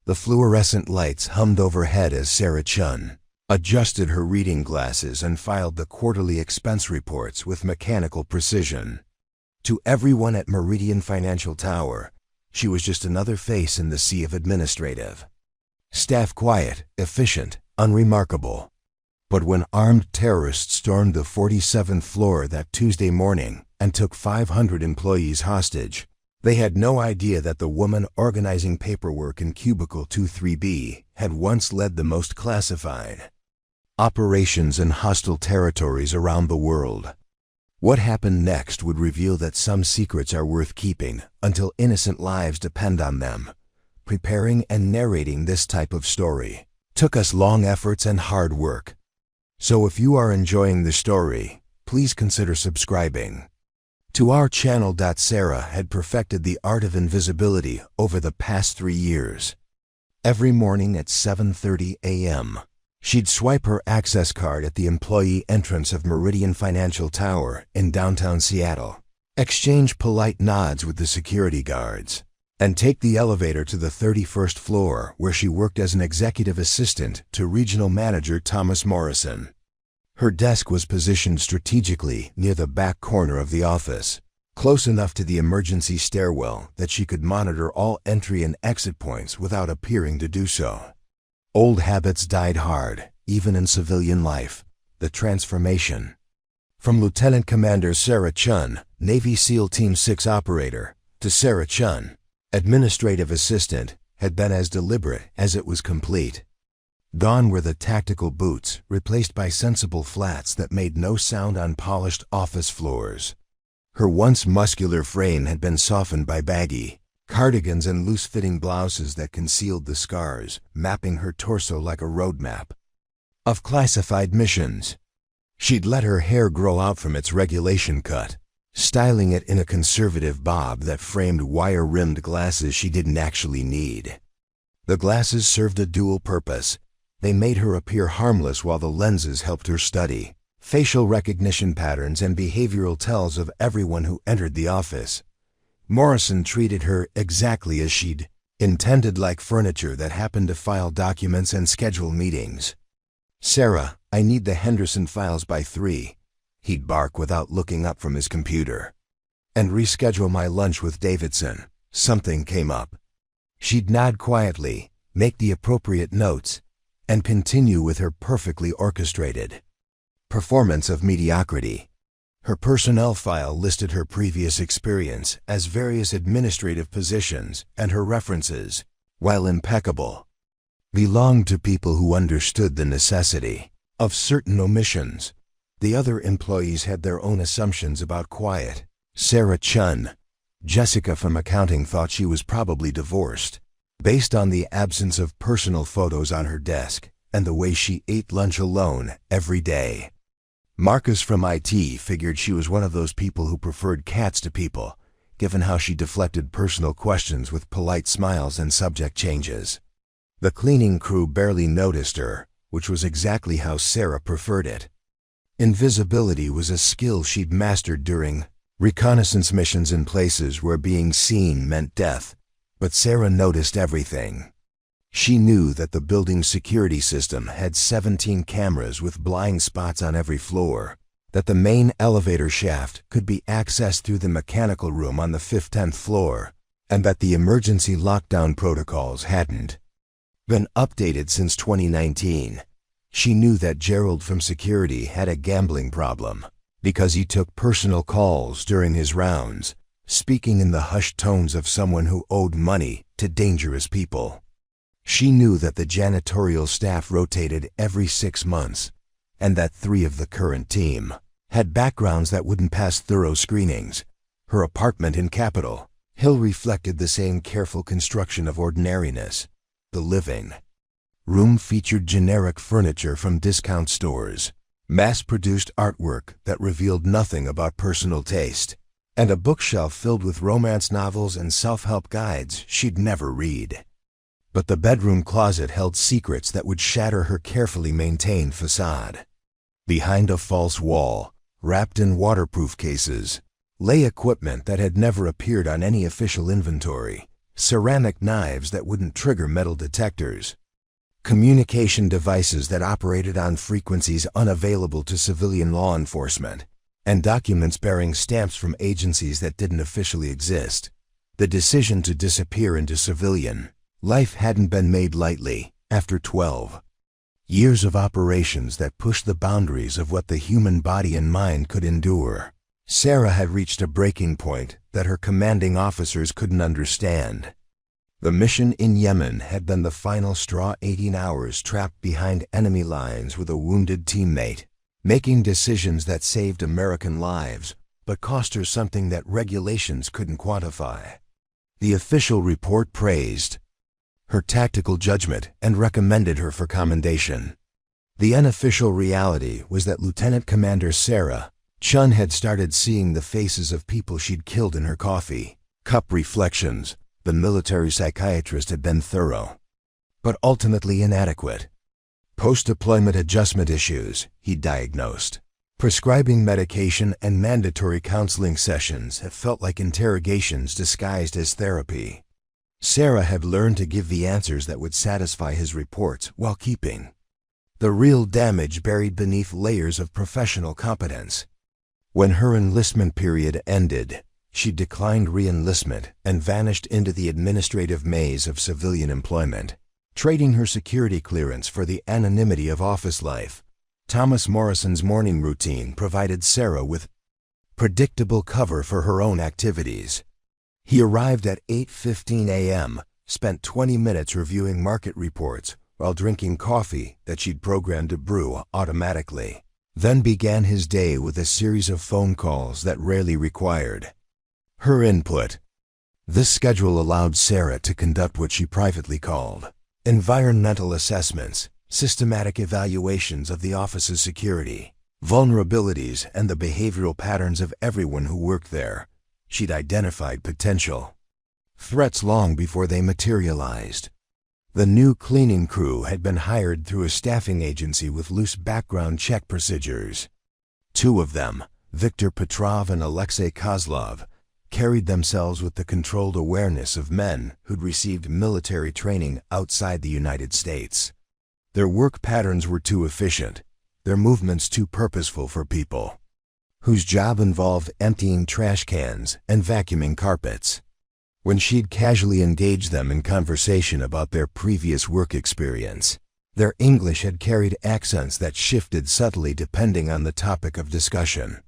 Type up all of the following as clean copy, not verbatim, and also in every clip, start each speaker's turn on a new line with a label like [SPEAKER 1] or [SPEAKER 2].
[SPEAKER 1] The fluorescent lights hummed overhead as Sarah Chun adjusted her reading glasses and filed the quarterly expense reports with mechanical precision. To everyone at Meridian Financial Tower, she was just another face in the sea of administrative staff, quiet, efficient, unremarkable. But when armed terrorists stormed the 47th floor that Tuesday morning and took 500 employees hostage, they had no idea that the woman organizing paperwork in Cubicle 23B had once led the most classified operations in hostile territories around the world. What happened next would reveal that some secrets are worth keeping until innocent lives depend on them. Preparing and narrating this type of story took us long efforts and hard work. So if you are enjoying the story, please consider subscribing to our channel. Sarah had perfected the art of invisibility over the past 3 years. Every morning at 7:30 a.m., she'd swipe her access card at the employee entrance of Meridian Financial Tower in downtown Seattle, exchange polite nods with the security guards, and take the elevator to the 31st floor where she worked as an executive assistant to Regional Manager Thomas Morrison. Her desk was positioned strategically near the back corner of the office, close enough to the emergency stairwell that she could monitor all entry and exit points without appearing to do so. Old habits died hard, even in civilian life. The transformation from Lieutenant Commander Sarah Chun, Navy SEAL Team 6 operator, to Sarah Chun, administrative assistant, had been as deliberate as it was complete. Gone were the tactical boots, replaced by sensible flats that made no sound on polished office floors. Her once muscular frame had been softened by baggy cardigans and loose-fitting blouses that concealed the scars, mapping her torso like a roadmap of classified missions. She'd let her hair grow out from its regulation cut, styling it in a conservative bob that framed wire-rimmed glasses she didn't actually need. The glasses served a dual purpose. They made her appear harmless while the lenses helped her study facial recognition patterns and behavioral tells of everyone who entered the office. Morrison treated her exactly as she'd intended, like furniture that happened to file documents and schedule meetings. "Sarah, I need the Henderson files by 3, he'd bark without looking up from his computer. "And reschedule my lunch with Davidson. Something came up." She'd nod quietly, make the appropriate notes, and continue with her perfectly orchestrated performance of mediocrity. Her personnel file listed her previous experience as various administrative positions, and her references, while impeccable, belonged to people who understood the necessity of certain omissions. The other employees had their own assumptions about quiet. Sarah Chun, Jessica from accounting, thought she was probably divorced, based on the absence of personal photos on her desk and the way she ate lunch alone every day. Marcus from IT figured she was one of those people who preferred cats to people, given how she deflected personal questions with polite smiles and subject changes. The cleaning crew barely noticed her, which was exactly how Sarah preferred it. Invisibility was a skill she'd mastered during reconnaissance missions in places where being seen meant death, but Sarah noticed everything. She knew that the building's security system had 17 cameras with blind spots on every floor, that the main elevator shaft could be accessed through the mechanical room on the 10th floor, and that the emergency lockdown protocols hadn't been updated since 2019. She knew that Gerald from security had a gambling problem because he took personal calls during his rounds, speaking in the hushed tones of someone who owed money to dangerous people. She knew that the janitorial staff rotated every 6 months, and that 3 of the current team had backgrounds that wouldn't pass thorough screenings. Her apartment in Capitol Hill reflected the same careful construction of ordinariness. The living room featured generic furniture from discount stores, mass-produced artwork that revealed nothing about personal taste, and a bookshelf filled with romance novels and self-help guides she'd never read. But the bedroom closet held secrets that would shatter her carefully maintained facade. Behind a false wall, wrapped in waterproof cases, lay equipment that had never appeared on any official inventory, ceramic knives that wouldn't trigger metal detectors, communication devices that operated on frequencies unavailable to civilian law enforcement, and documents bearing stamps from agencies that didn't officially exist. The decision to disappear into civilian life hadn't been made lightly. After 12 years of operations that pushed the boundaries of what the human body and mind could endure, Sarah had reached a breaking point that her commanding officers couldn't understand. The mission in Yemen had been the final straw. 18 hours trapped behind enemy lines with a wounded teammate, making decisions that saved American lives, but cost her something that regulations couldn't quantify. The official report praised her tactical judgment and recommended her for commendation. The unofficial reality was that Lieutenant Commander Sarah Chun had started seeing the faces of people she'd killed in her coffee cup. Reflections. The military psychiatrist had been thorough, but ultimately inadequate. Post-deployment adjustment issues, he diagnosed. Prescribing medication and mandatory counseling sessions have felt like interrogations disguised as therapy. Sarah had learned to give the answers that would satisfy his reports while keeping the real damage buried beneath layers of professional competence. When her enlistment period ended, she declined re-enlistment and vanished into the administrative maze of civilian employment, trading her security clearance for the anonymity of office life. Thomas Morrison's morning routine provided Sarah with predictable cover for her own activities. He arrived at 8:15 a.m., spent 20 minutes reviewing market reports while drinking coffee that she'd programmed to brew automatically, then began his day with a series of phone calls that rarely required her input. This schedule allowed Sarah to conduct what she privately called environmental assessments, systematic evaluations of the office's security, vulnerabilities, and the behavioral patterns of everyone who worked there. She'd identified potential threats long before they materialized. The new cleaning crew had been hired through a staffing agency with loose background check procedures. Two of them, Viktor Petrov and Alexei Kozlov, carried themselves with the controlled awareness of men who'd received military training outside the United States. Their work patterns were too efficient, their movements too purposeful for people whose job involved emptying trash cans and vacuuming carpets. When she'd casually engaged them in conversation about their previous work experience, their English had carried accents that shifted subtly depending on the topic of discussion.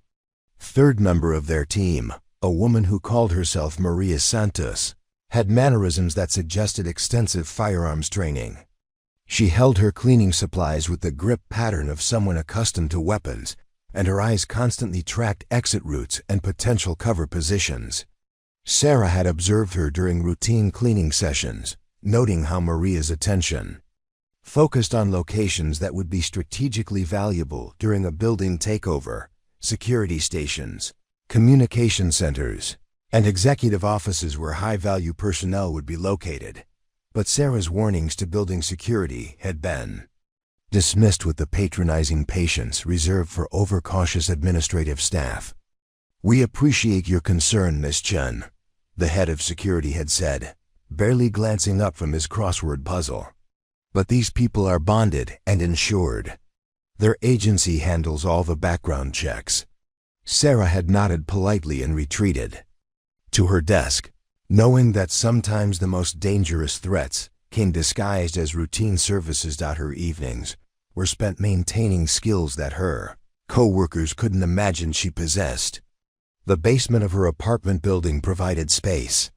[SPEAKER 1] Third member of their team, a woman who called herself Maria Santos, had mannerisms that suggested extensive firearms training. She held her cleaning supplies with the grip pattern of someone accustomed to weapons, and her eyes constantly tracked exit routes and potential cover positions. Sarah had observed her during routine cleaning sessions, noting how Maria's attention focused on locations that would be strategically valuable during a building takeover: security stations, communication centers, and executive offices where high-value personnel would be located. But Sarah's warnings to building security had been dismissed with the patronizing patience reserved for overcautious administrative staff. "We appreciate your concern, Miss Chun," the head of security had said, barely glancing up from his crossword puzzle. "But these people are bonded and insured. Their agency handles all the background checks." Sarah had nodded politely and retreated to her desk, knowing that sometimes the most dangerous threats came disguised as routine services. Her evenings were spent maintaining skills that her co-workers couldn't imagine she possessed. The basement of her apartment building provided space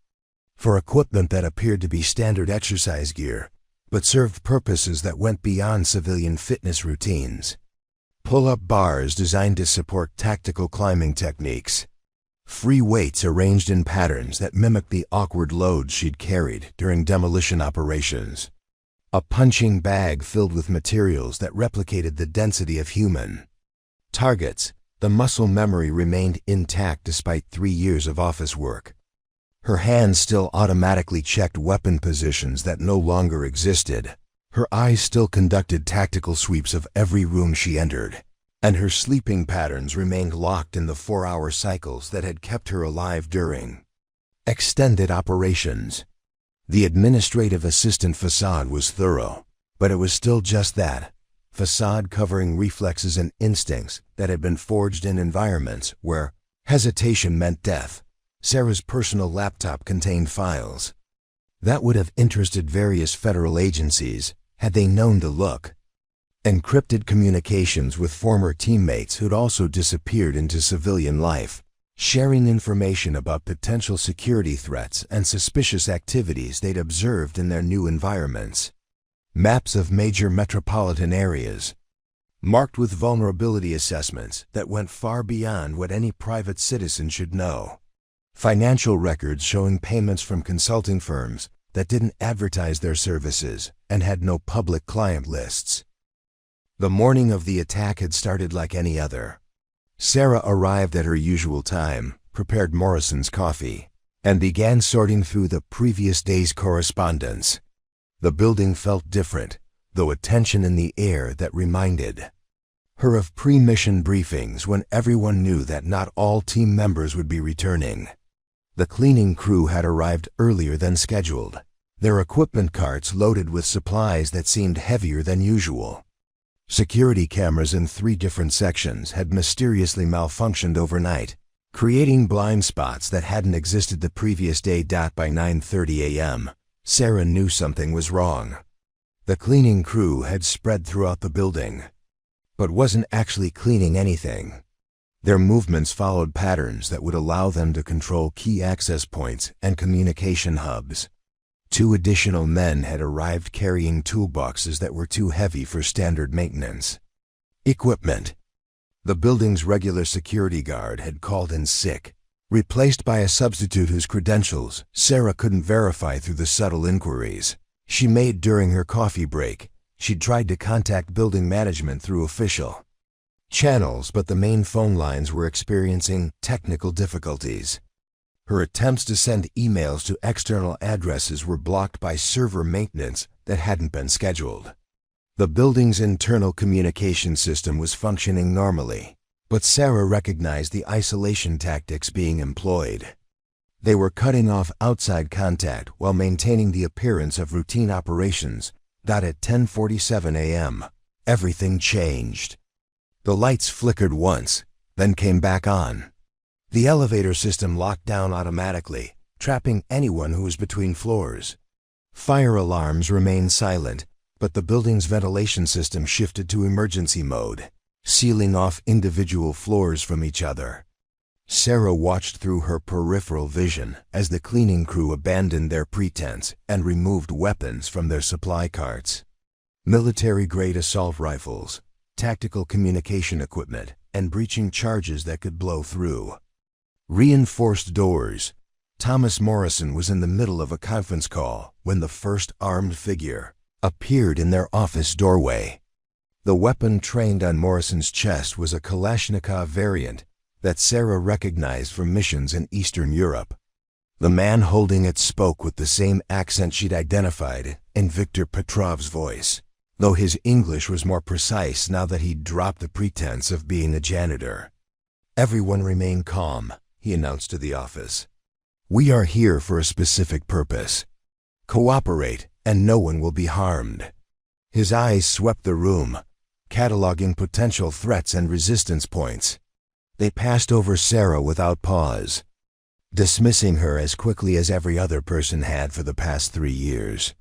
[SPEAKER 1] for equipment that appeared to be standard exercise gear, but served purposes that went beyond civilian fitness routines. Pull-up bars designed to support tactical climbing techniques, free weights arranged in patterns that mimicked the awkward loads she'd carried during demolition operations, a punching bag filled with materials that replicated the density of human targets. The muscle memory remained intact despite 3 years of office work. Her hands still automatically checked weapon positions that no longer existed. Her eyes still conducted tactical sweeps of every room she entered, and her sleeping patterns remained locked in the 4-hour cycles that had kept her alive during extended operations. The administrative assistant facade was thorough, but it was still just that, facade covering reflexes and instincts that had been forged in environments where hesitation meant death. Sarah's personal laptop contained files that would have interested various federal agencies had they known to look. Encrypted communications with former teammates who'd also disappeared into civilian life, sharing information about potential security threats and suspicious activities they'd observed in their new environments. Maps of major metropolitan areas, marked with vulnerability assessments that went far beyond what any private citizen should know. Financial records showing payments from consulting firms that didn't advertise their services and had no public client lists. The morning of the attack had started like any other. Sarah arrived at her usual time, prepared Morrison's coffee, and began sorting through the previous day's correspondence. The building felt different, though a tension in the air that reminded her of pre-mission briefings when everyone knew that not all team members would be returning. The cleaning crew had arrived earlier than scheduled, their equipment carts loaded with supplies that seemed heavier than usual. Security cameras in 3 different sections had mysteriously malfunctioned overnight, creating blind spots that hadn't existed the previous day. By 9:30 a.m., Sarah knew something was wrong. The cleaning crew had spread throughout the building, but wasn't actually cleaning anything. Their movements followed patterns that would allow them to control key access points and communication hubs. 2 additional men had arrived carrying toolboxes that were too heavy for standard maintenance equipment. The building's regular security guard had called in sick, replaced by a substitute whose credentials Sarah couldn't verify through the subtle inquiries she made during her coffee break. She'd tried to contact building management through official channels, but the main phone lines were experiencing technical difficulties. Her attempts to send emails to external addresses were blocked by server maintenance that hadn't been scheduled. The building's internal communication system was functioning normally, but Sarah recognized the isolation tactics being employed. They were cutting off outside contact while maintaining the appearance of routine operations. At 10:47 a.m., everything changed. The lights flickered once, then came back on. The elevator system locked down automatically, trapping anyone who was between floors. Fire alarms remained silent, but the building's ventilation system shifted to emergency mode, sealing off individual floors from each other. Sarah watched through her peripheral vision as the cleaning crew abandoned their pretense and removed weapons from their supply carts. Military-grade assault rifles, tactical communication equipment, and breaching charges that could blow through reinforced doors. Thomas Morrison was in the middle of a conference call when the first armed figure appeared in their office doorway. The weapon trained on Morrison's chest was a Kalashnikov variant that Sarah recognized from missions in Eastern Europe. The man holding it spoke with the same accent she'd identified in Viktor Petrov's voice, though his English was more precise now that he'd dropped the pretense of being a janitor. "Everyone remain calm," he announced to the office. "We are here for a specific purpose. Cooperate, and no one will be harmed." His eyes swept the room, cataloging potential threats and resistance points. They passed over Sarah without pause, dismissing her as quickly as every other person had for the past 3 years.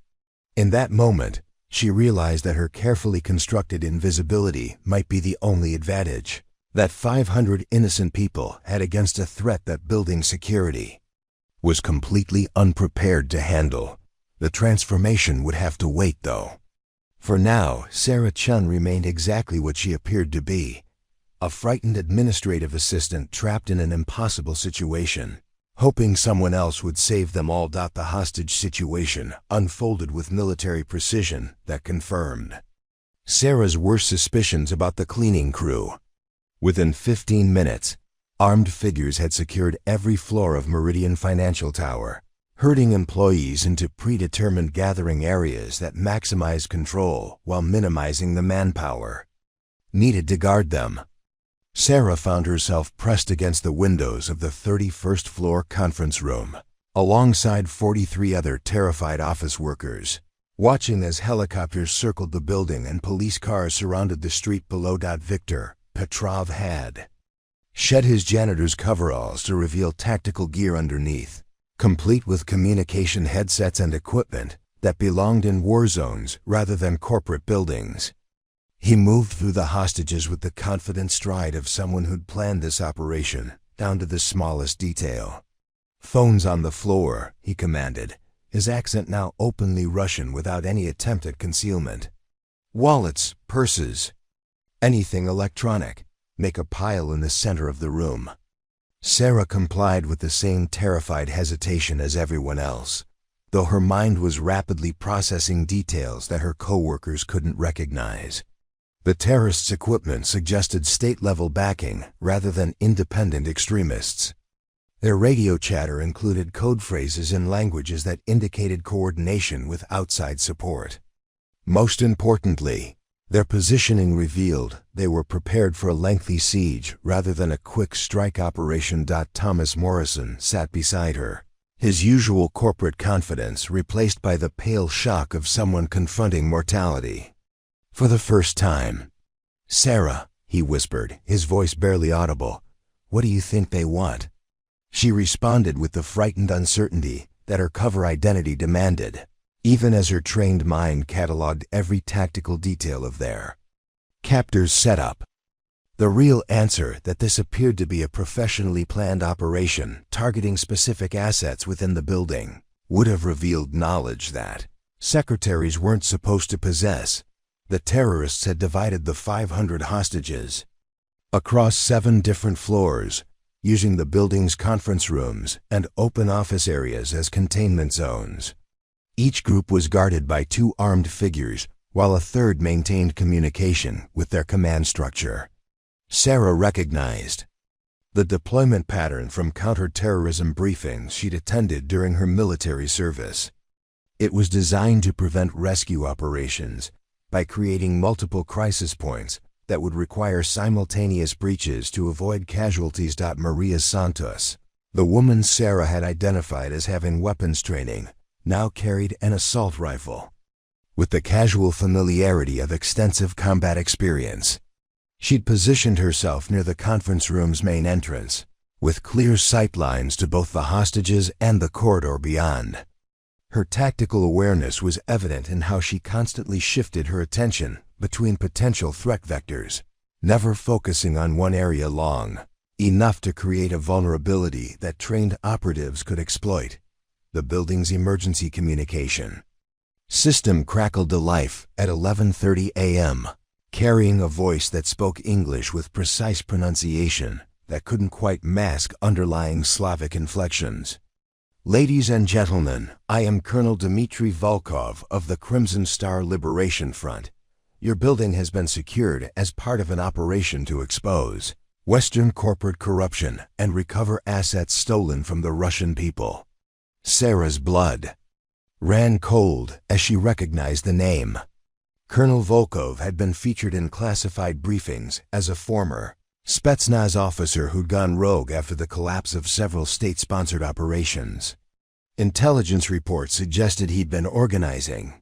[SPEAKER 1] In that moment, she realized that her carefully constructed invisibility might be the only advantage that 500 innocent people had against a threat that building security was completely unprepared to handle. The transformation would have to wait, though. For now, Sarah Chun remained exactly what she appeared to be, a frightened administrative assistant trapped in an impossible situation, hoping someone else would save them all. The hostage situation unfolded with military precision that confirmed Sarah's worst suspicions about the cleaning crew. Within 15 minutes, armed figures had secured every floor of Meridian Financial Tower, herding employees into predetermined gathering areas that maximized control while minimizing the manpower needed to guard them. Sarah found herself pressed against the windows of the 31st floor conference room, alongside 43 other terrified office workers, watching as helicopters circled the building and police cars surrounded the street below. Viktor Petrov had shed his janitor's coveralls to reveal tactical gear underneath, complete with communication headsets and equipment that belonged in war zones rather than corporate buildings. He moved through the hostages with the confident stride of someone who'd planned this operation, down to the smallest detail. "Phones on the floor," he commanded, his accent now openly Russian without any attempt at concealment. "Wallets, purses, anything electronic. Make a pile in the center of the room." Sarah complied with the same terrified hesitation as everyone else, though her mind was rapidly processing details that her co-workers couldn't recognize. The terrorists' equipment suggested state-level backing rather than independent extremists. Their radio chatter included code phrases in languages that indicated coordination with outside support. Most importantly, their positioning revealed they were prepared for a lengthy siege rather than a quick strike operation. Thomas Morrison sat beside her, his usual corporate confidence replaced by the pale shock of someone confronting mortality. For the first time, "Sarah," he whispered, his voice barely audible, "what do you think they want?" She responded with the frightened uncertainty that her cover identity demanded, even as her trained mind cataloged every tactical detail of their captor's setup. The real answer that this appeared to be a professionally planned operation targeting specific assets within the building would have revealed knowledge that secretaries weren't supposed to possess. The terrorists had divided the 500 hostages across 7 different floors, using the building's conference rooms and open office areas as containment zones. Each group was guarded by 2 armed figures, while a third maintained communication with their command structure. Sarah recognized the deployment pattern from counter-terrorism briefings she'd attended during her military service. It was designed to prevent rescue operations by creating multiple crisis points that would require simultaneous breaches to avoid casualties. Maria Santos, the woman Sarah had identified as having weapons training, now carried an assault rifle. With the casual familiarity of extensive combat experience, she'd positioned herself near the conference room's main entrance, with clear sight lines to both the hostages and the corridor beyond. Her tactical awareness was evident in how she constantly shifted her attention between potential threat vectors, never focusing on one area long enough to create a vulnerability that trained operatives could exploit. The building's emergency communication system crackled to life at 11:30 a.m., carrying a voice that spoke English with precise pronunciation that couldn't quite mask underlying Slavic inflections. "Ladies and gentlemen, I am Colonel Dmitry Volkov of the Crimson Star Liberation Front. Your building has been secured as part of an operation to expose Western corporate corruption and recover assets stolen from the Russian people." Sarah's blood ran cold as she recognized the name. Colonel Volkov had been featured in classified briefings as a former Spetsnaz officer who'd gone rogue after the collapse of several state-sponsored operations. Intelligence reports suggested he'd been organizing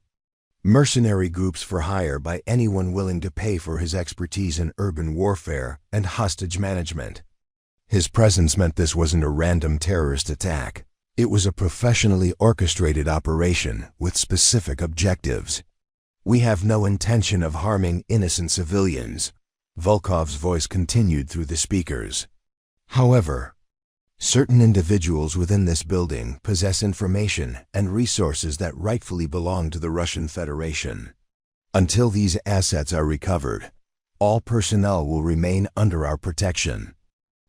[SPEAKER 1] mercenary groups for hire by anyone willing to pay for his expertise in urban warfare and hostage management. His presence meant this wasn't a random terrorist attack. It was a professionally orchestrated operation with specific objectives. "We have no intention of harming innocent civilians," Volkov's voice continued through the speakers. "However, certain individuals within this building possess information and resources that rightfully belong to the Russian Federation. Until these assets are recovered, all personnel will remain under our protection."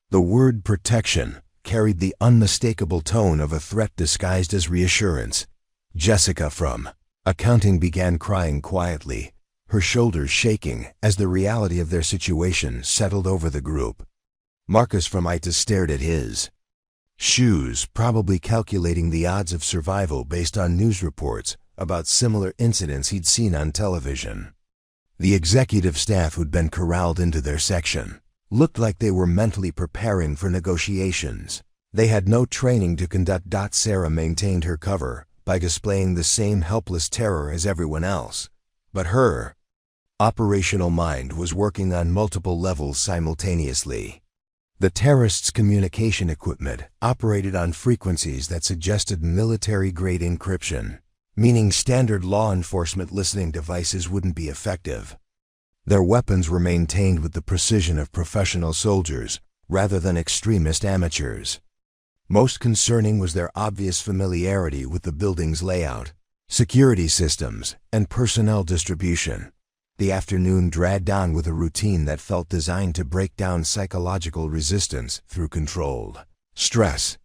[SPEAKER 1] The word protection carried the unmistakable tone of a threat disguised as reassurance. Jessica from accounting began crying quietly, her shoulders shaking as the reality of their situation settled over the group. Marcus from IT stared at his shoes, probably calculating the odds of survival based on news reports about similar incidents he'd seen on television. The executive staff who'd been corralled into their section looked like they were mentally preparing for negotiations. They had no training to conduct. Sarah maintained her cover by displaying the same helpless terror as everyone else, but her operational mind was working on multiple levels simultaneously. The terrorists' communication equipment operated on frequencies that suggested military-grade encryption, meaning standard law enforcement listening devices wouldn't be effective. Their weapons were maintained with the precision of professional soldiers rather than extremist amateurs. Most concerning was their obvious familiarity with the building's layout, security systems, and personnel distribution. The afternoon dragged on with a routine that felt designed to break down psychological resistance through controlled stress.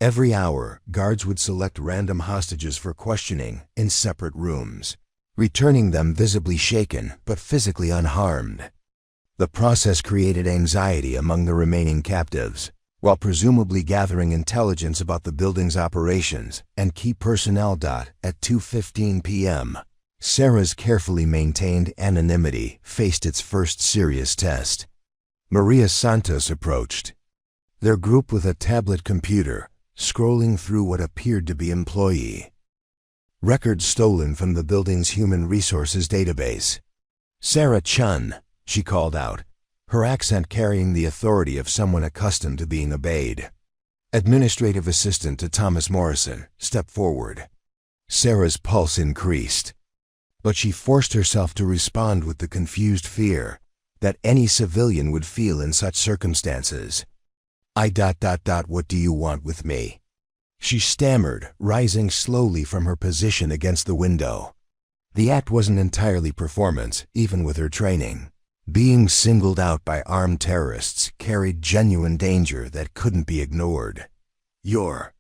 [SPEAKER 1] Every hour, guards would select random hostages for questioning in separate rooms, returning them visibly shaken but physically unharmed. The process created anxiety among the remaining captives, while presumably gathering intelligence about the building's operations and key personnel. At 2:15 p.m., Sarah's carefully maintained anonymity faced its first serious test. Maria Santos approached their group with a tablet computer, scrolling through what appeared to be employee records stolen from the building's human resources database. "Sarah Chun," she called out, her accent carrying the authority of someone accustomed to being obeyed. Administrative assistant to Thomas Morrison stepped forward. Sarah's pulse increased, but she forced herself to respond with the confused fear that any civilian would feel in such circumstances. What do you want with me?" she stammered, rising slowly from her position against the window. The act wasn't entirely performance, even with her training. Being singled out by armed terrorists carried genuine danger that couldn't be ignored. "Your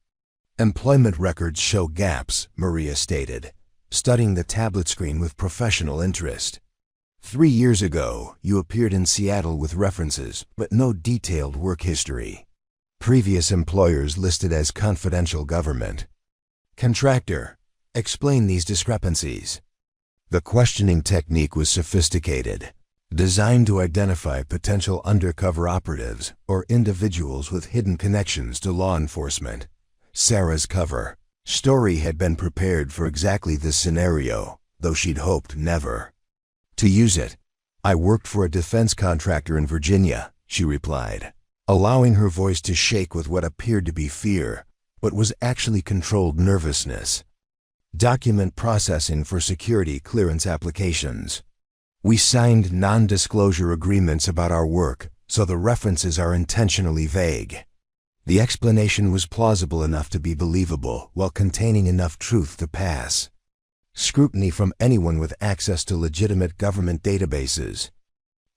[SPEAKER 1] employment records show gaps," Maria stated, studying the tablet screen with professional interest. 3 years ago, you appeared in Seattle with references, but no detailed work history. Previous employers listed as confidential government contractor. Explain these discrepancies. The questioning technique was sophisticated, designed to identify potential undercover operatives or individuals with hidden connections to law enforcement. Sarah's cover story had been prepared for exactly this scenario, though she'd hoped never to use it. "I worked for a defense contractor in Virginia," she replied, allowing her voice to shake with what appeared to be fear, but was actually controlled nervousness. "Document processing for security clearance applications. We signed non-disclosure agreements about our work, so the references are intentionally vague." The explanation was plausible enough to be believable while containing enough truth to pass scrutiny from anyone with access to legitimate government databases.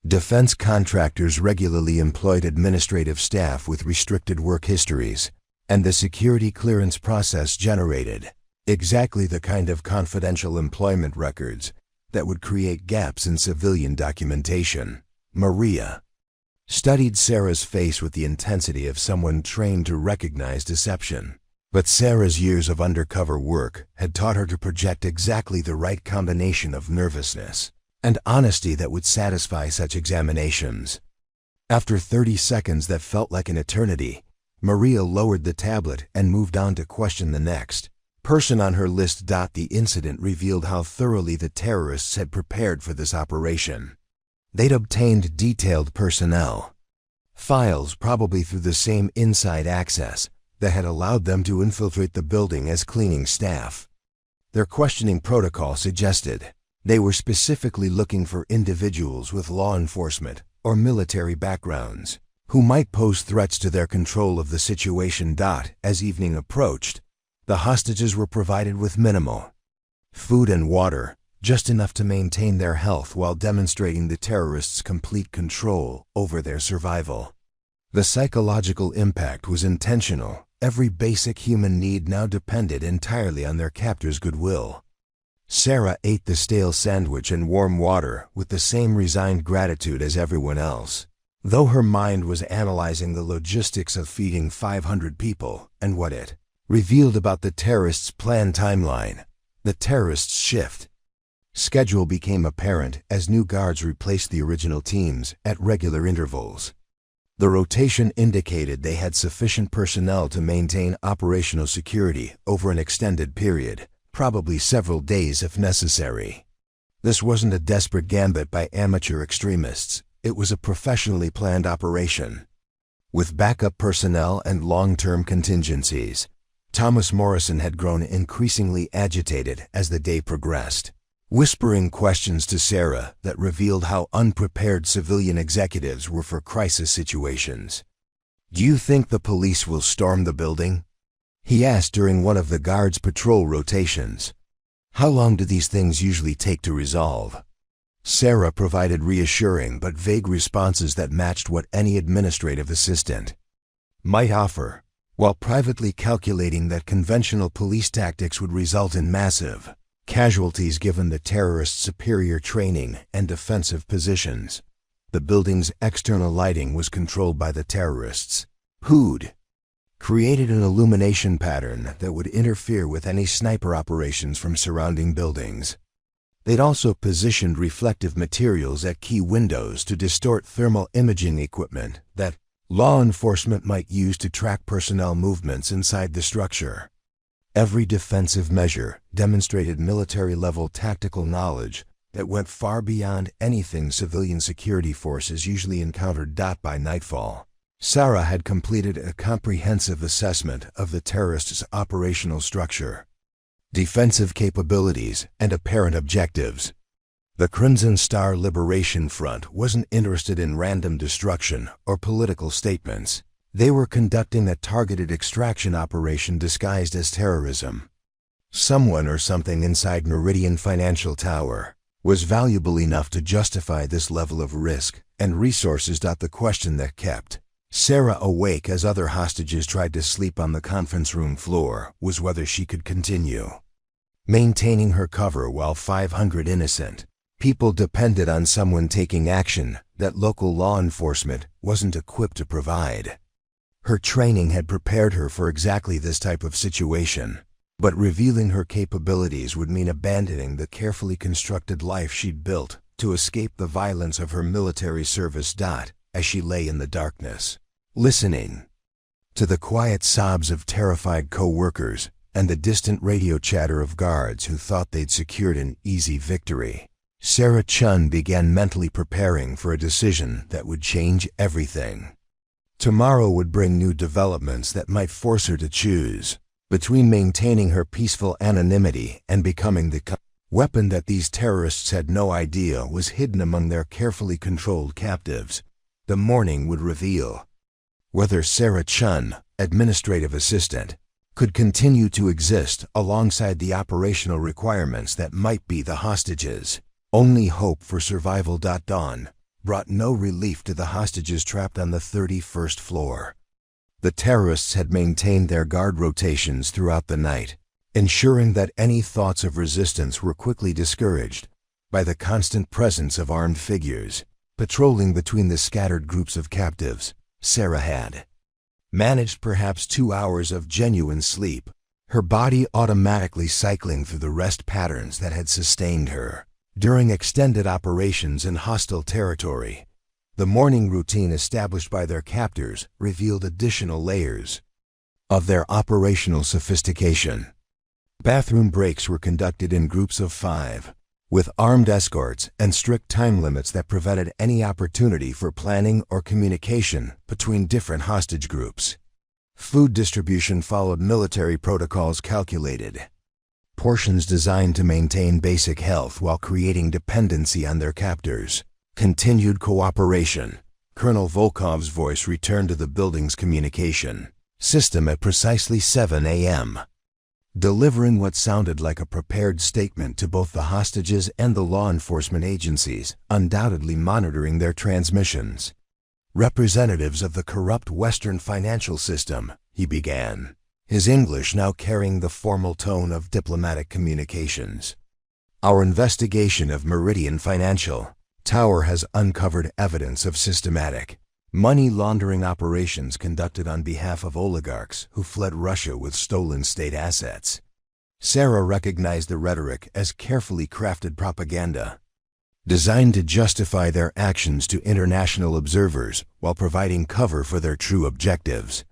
[SPEAKER 1] Defense contractors regularly employed administrative staff with restricted work histories, and the security clearance process generated exactly the kind of confidential employment records that would create gaps in civilian documentation. Maria studied Sarah's face with the intensity of someone trained to recognize deception. But Sarah's years of undercover work had taught her to project exactly the right combination of nervousness and honesty that would satisfy such examinations. After 30 seconds that felt like an eternity, Maria lowered the tablet and moved on to question the next person on her list. The incident revealed how thoroughly the terrorists had prepared for this operation. They'd obtained detailed personnel files, probably through the same inside access that had allowed them to infiltrate the building as cleaning staff. Their questioning protocol suggested they were specifically looking for individuals with law enforcement or military backgrounds who might pose threats to their control of the situation. As evening approached, the hostages were provided with minimal food and water, just enough to maintain their health while demonstrating the terrorists' complete control over their survival. The psychological impact was intentional. Every basic human need now depended entirely on their captor's goodwill. Sarah ate the stale sandwich and warm water with the same resigned gratitude as everyone else, though her mind was analyzing the logistics of feeding 500 people and what it revealed about the terrorists' planned timeline. The terrorists' shift schedule became apparent as new guards replaced the original teams at regular intervals. The rotation indicated they had sufficient personnel to maintain operational security over an extended period, probably several days if necessary. This wasn't a desperate gambit by amateur extremists. It was a professionally planned operation. With backup personnel and long-term contingencies, Thomas Morrison had grown increasingly agitated as the day progressed, whispering questions to Sarah that revealed how unprepared civilian executives were for crisis situations. "Do you think the police will storm the building?" he asked during one of the guards' patrol rotations. "How long do these things usually take to resolve?" Sarah provided reassuring but vague responses that matched what any administrative assistant might offer, while privately calculating that conventional police tactics would result in massive casualties given the terrorists' superior training and defensive positions. The building's external lighting was controlled by the terrorists, who'd created an illumination pattern that would interfere with any sniper operations from surrounding buildings. They'd also positioned reflective materials at key windows to distort thermal imaging equipment that law enforcement might use to track personnel movements inside the structure. Every defensive measure demonstrated military-level tactical knowledge that went far beyond anything civilian security forces usually encountered. By nightfall, Sarah had completed a comprehensive assessment of the terrorists' operational structure, defensive capabilities, and apparent objectives. The Crimson Star Liberation Front wasn't interested in random destruction or political statements. They were conducting a targeted extraction operation disguised as terrorism. Someone or something inside Meridian Financial Tower was valuable enough to justify this level of risk and resources. The question that kept Sarah awake as other hostages tried to sleep on the conference room floor was whether she could continue maintaining her cover while 500 innocent people depended on someone taking action that local law enforcement wasn't equipped to provide. Her training had prepared her for exactly this type of situation, but revealing her capabilities would mean abandoning the carefully constructed life she'd built to escape the violence of her military service. As she lay in the darkness, listening to the quiet sobs of terrified co-workers and the distant radio chatter of guards who thought they'd secured an easy victory, Sarah Chun began mentally preparing for a decision that would change everything. Tomorrow would bring new developments that might force her to choose between maintaining her peaceful anonymity and becoming the weapon that these terrorists had no idea was hidden among their carefully controlled captives. The morning would reveal whether Sarah Chun, administrative assistant, could continue to exist alongside the operational requirements that might be the hostages. Only hope for survival. Dawn brought no relief to the hostages trapped on the 31st floor. The terrorists had maintained their guard rotations throughout the night, ensuring that any thoughts of resistance were quickly discouraged by the constant presence of armed figures patrolling between the scattered groups of captives. Sarah had managed perhaps 2 hours of genuine sleep, her body automatically cycling through the rest patterns that had sustained her during extended operations in hostile territory. The morning routine established by their captors revealed additional layers of their operational sophistication. Bathroom breaks were conducted in groups of 5, with armed escorts and strict time limits that prevented any opportunity for planning or communication between different hostage groups. Food distribution followed military protocols, calculated portions designed to maintain basic health while creating dependency on their captors. Continued cooperation. Colonel Volkov's voice returned to the building's communication system at precisely 7 a.m., delivering what sounded like a prepared statement to both the hostages and the law enforcement agencies, undoubtedly monitoring their transmissions. "Representatives of the corrupt Western financial system," he began, his English now carrying the formal tone of diplomatic communications. "Our investigation of Meridian Financial Tower has uncovered evidence of systematic money laundering operations conducted on behalf of oligarchs who fled Russia with stolen state assets." Sarah recognized the rhetoric as carefully crafted propaganda. designed to justify their actions to international observers while providing cover for their true objectives.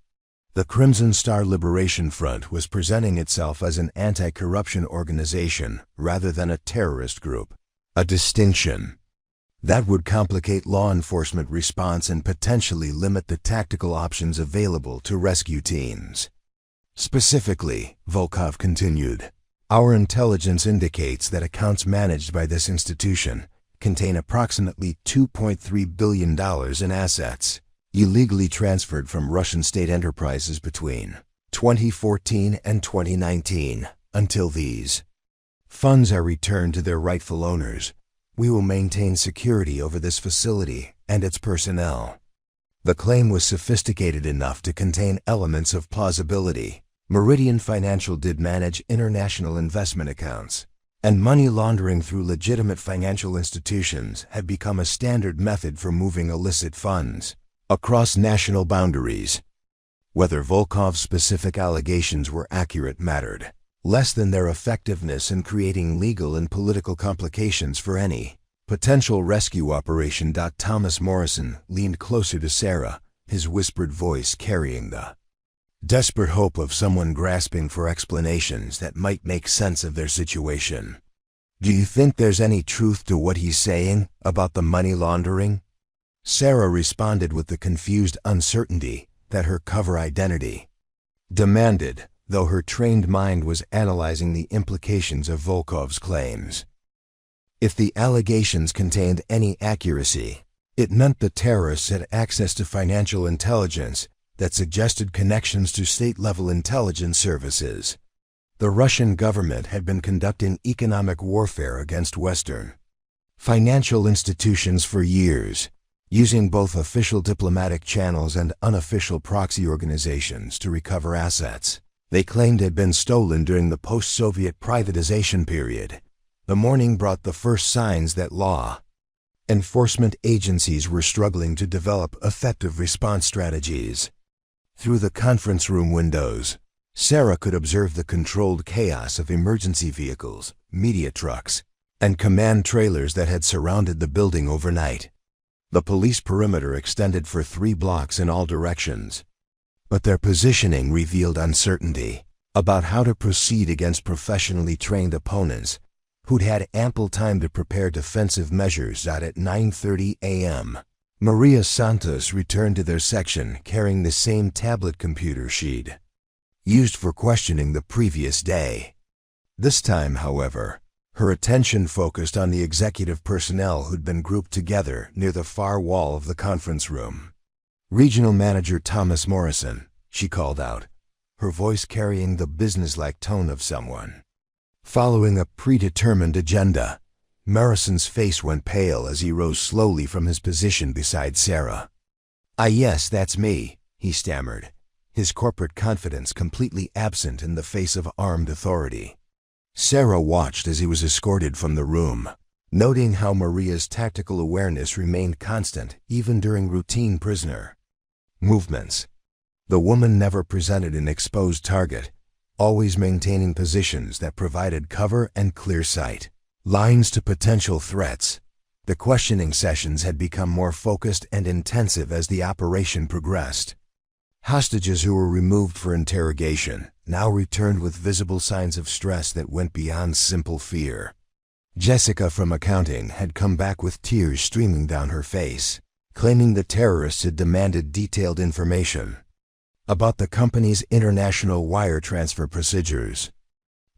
[SPEAKER 1] The Crimson Star Liberation Front was presenting itself as an anti-corruption organization rather than a terrorist group, a distinction that would complicate law enforcement response and potentially limit the tactical options available to rescue teams. Specifically, Volkov continued, our intelligence indicates that accounts managed by this institution contain approximately $2.3 billion in assets, illegally transferred from Russian state enterprises between 2014 and 2019. Until these funds are returned to their rightful owners, we will maintain security over this facility and its personnel. The claim was sophisticated enough to contain elements of plausibility. Meridian Financial did manage international investment accounts, and money laundering through legitimate financial institutions had become a standard method for moving illicit funds across national boundaries. Whether Volkov's specific allegations were accurate mattered less than their effectiveness in creating legal and political complications for any potential rescue operation. Thomas Morrison leaned closer to Sarah, his whispered voice carrying the desperate hope of someone grasping for explanations that might make sense of their situation. Do you think there's any truth to what he's saying about the money laundering? Sarah responded with the confused uncertainty that her cover identity demanded, though her trained mind was analyzing the implications of Volkov's claims. If the allegations contained any accuracy, it meant the terrorists had access to financial intelligence that suggested connections to state-level intelligence services. The Russian government had been conducting economic warfare against Western financial institutions for years, using both official diplomatic channels and unofficial proxy organizations to recover assets they claimed had been stolen during the post-Soviet privatization period. The morning brought the first signs that law enforcement agencies were struggling to develop effective response strategies. Through the conference room windows, Sarah could observe the controlled chaos of emergency vehicles, media trucks, and command trailers that had surrounded the building overnight. The police perimeter extended for 3 blocks in all directions, but their positioning revealed uncertainty about how to proceed against professionally trained opponents who'd had ample time to prepare defensive measures. At 9:30 a.m., Maria Santos returned to their section carrying the same tablet computer she'd used for questioning the previous day. This time, however, her attention focused on the executive personnel who'd been grouped together near the far wall of the conference room. Regional Manager Thomas Morrison, she called out, her voice carrying the businesslike tone of someone following a predetermined agenda. Morrison's face went pale as he rose slowly from his position beside Sarah. Yes, that's me," he stammered, his corporate confidence completely absent in the face of armed authority. Sarah watched as he was escorted from the room, noting how Maria's tactical awareness remained constant even during routine prisoner movements. The woman never presented an exposed target, always maintaining positions that provided cover and clear sight lines to potential threats. The questioning sessions had become more focused and intensive as the operation progressed. Hostages who were removed for interrogation now returned with visible signs of stress that went beyond simple fear. Jessica from accounting had come back with tears streaming down her face, claiming the terrorists had demanded detailed information about the company's international wire transfer procedures.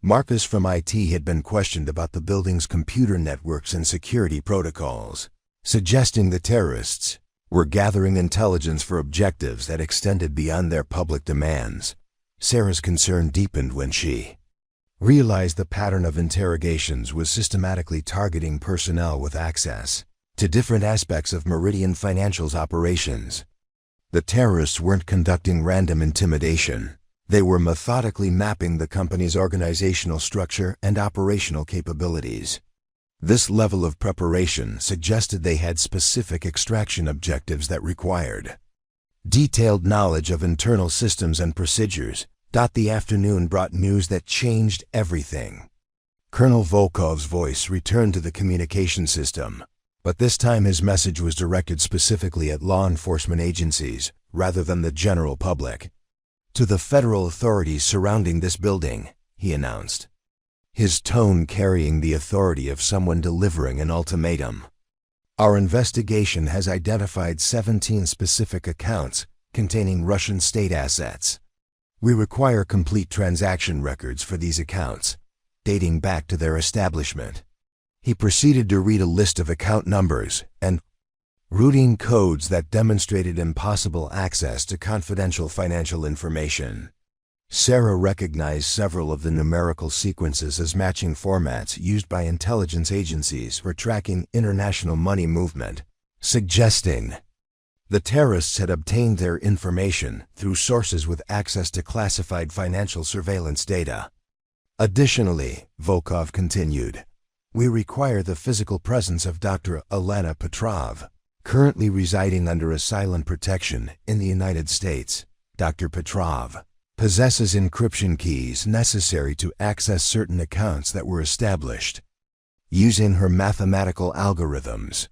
[SPEAKER 1] Marcus from IT had been questioned about the building's computer networks and security protocols, suggesting the terrorists were gathering intelligence for objectives that extended beyond their public demands. Sarah's concern deepened when she realized the pattern of interrogations was systematically targeting personnel with access to different aspects of Meridian Financial's operations. The terrorists weren't conducting random intimidation. They were methodically mapping the company's organizational structure and operational capabilities. This level of preparation suggested they had specific extraction objectives that required detailed knowledge of internal systems and procedures. The afternoon brought news that changed everything. Colonel Volkov's voice returned to the communication system, but this time his message was directed specifically at law enforcement agencies rather than the general public. "To the federal authorities surrounding this building," he announced, his tone carrying the authority of someone delivering an ultimatum. "Our investigation has identified 17 specific accounts containing Russian state assets. We require complete transaction records for these accounts, dating back to their establishment." He proceeded to read a list of account numbers and routing codes that demonstrated impossible access to confidential financial information. Sarah recognized several of the numerical sequences as matching formats used by intelligence agencies for tracking international money movement, suggesting the terrorists had obtained their information through sources with access to classified financial surveillance data. "Additionally," Volkov continued, "we require the physical presence of Dr. Elena Petrov, currently residing under asylum protection in the United States. Dr. Petrov possesses encryption keys necessary to access certain accounts that were established using her mathematical algorithms.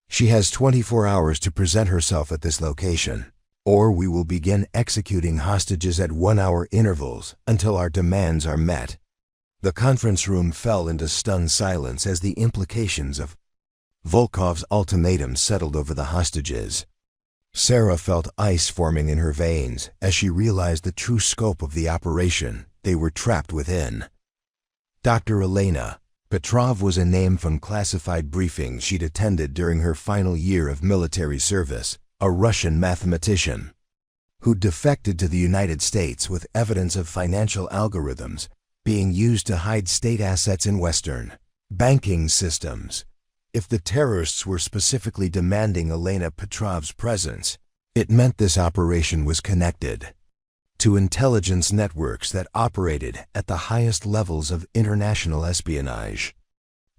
[SPEAKER 1] She has 24 hours to present herself at this location, or we will begin executing hostages at 1-hour intervals until our demands are met." The conference room fell into stunned silence as the implications of Volkov's ultimatum settled over the hostages. Sarah felt ice forming in her veins as she realized the true scope of the operation they were trapped within. Dr. Elena Petrov was a name from classified briefings she'd attended during her final year of military service, a Russian mathematician who defected to the United States with evidence of financial algorithms being used to hide state assets in Western banking systems. If the terrorists were specifically demanding Elena Petrov's presence, it meant this operation was connected to intelligence networks that operated at the highest levels of international espionage.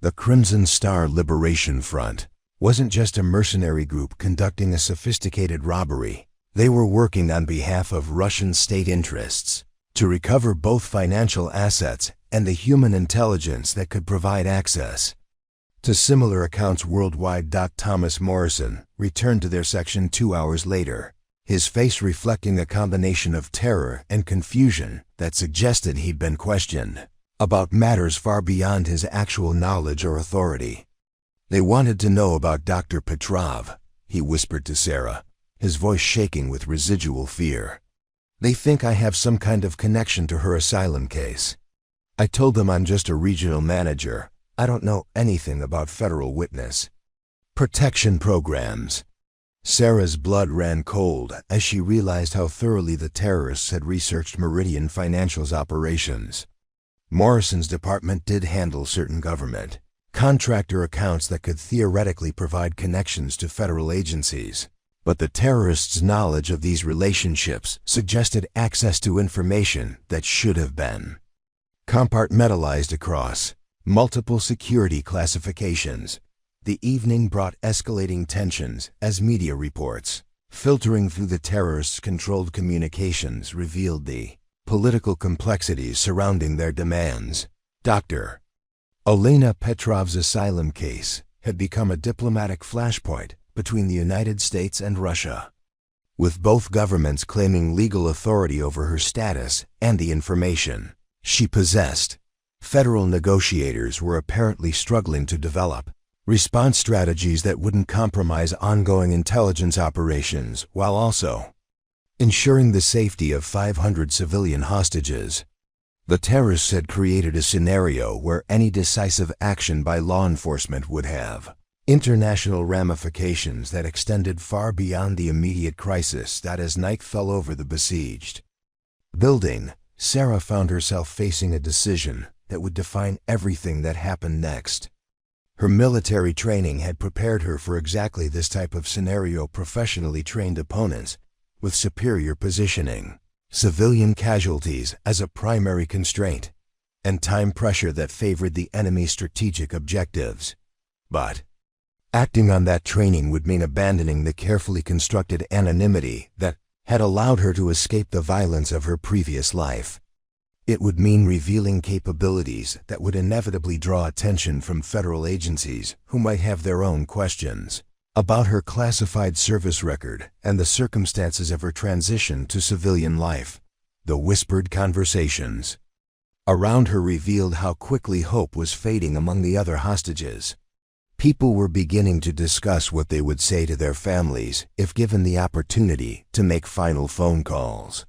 [SPEAKER 1] The Crimson Star Liberation Front wasn't just a mercenary group conducting a sophisticated robbery. They were working on behalf of Russian state interests to recover both financial assets and the human intelligence that could provide access to similar accounts worldwide. Thomas Morrison returned to their section 2 hours later, his face reflecting a combination of terror and confusion that suggested he'd been questioned about matters far beyond his actual knowledge or authority. "They wanted to know about Dr. Petrov," he whispered to Sarah, his voice shaking with residual fear. "They think I have some kind of connection to her asylum case. I told them I'm just a regional manager. I don't know anything about federal witness protection programs." Sarah's blood ran cold as she realized how thoroughly the terrorists had researched Meridian Financial's operations. Morrison's department did handle certain government contractor accounts that could theoretically provide connections to federal agencies, but the terrorists' knowledge of these relationships suggested access to information that should have been compartmentalized across multiple security classifications. The evening brought escalating tensions as media reports, filtering through the terrorists' controlled communications, revealed the political complexities surrounding their demands. Dr. Elena Petrov's asylum case had become a diplomatic flashpoint between the United States and Russia, with both governments claiming legal authority over her status and the information she possessed. Federal negotiators were apparently struggling to develop response strategies that wouldn't compromise ongoing intelligence operations while also ensuring the safety of 500 civilian hostages. The terrorists had created a scenario where any decisive action by law enforcement would have international ramifications that extended far beyond the immediate crisis. As night fell over the besieged building, Sarah found herself facing a decision that would define everything that happened next. Her military training had prepared her for exactly this type of scenario: professionally trained opponents with superior positioning, civilian casualties as a primary constraint, and time pressure that favored the enemy's strategic objectives. But acting on that training would mean abandoning the carefully constructed anonymity that had allowed her to escape the violence of her previous life. It would mean revealing capabilities that would inevitably draw attention from federal agencies who might have their own questions about her classified service record and the circumstances of her transition to civilian life. The whispered conversations around her revealed how quickly hope was fading among the other hostages. People were beginning to discuss what they would say to their families if given the opportunity to make final phone calls.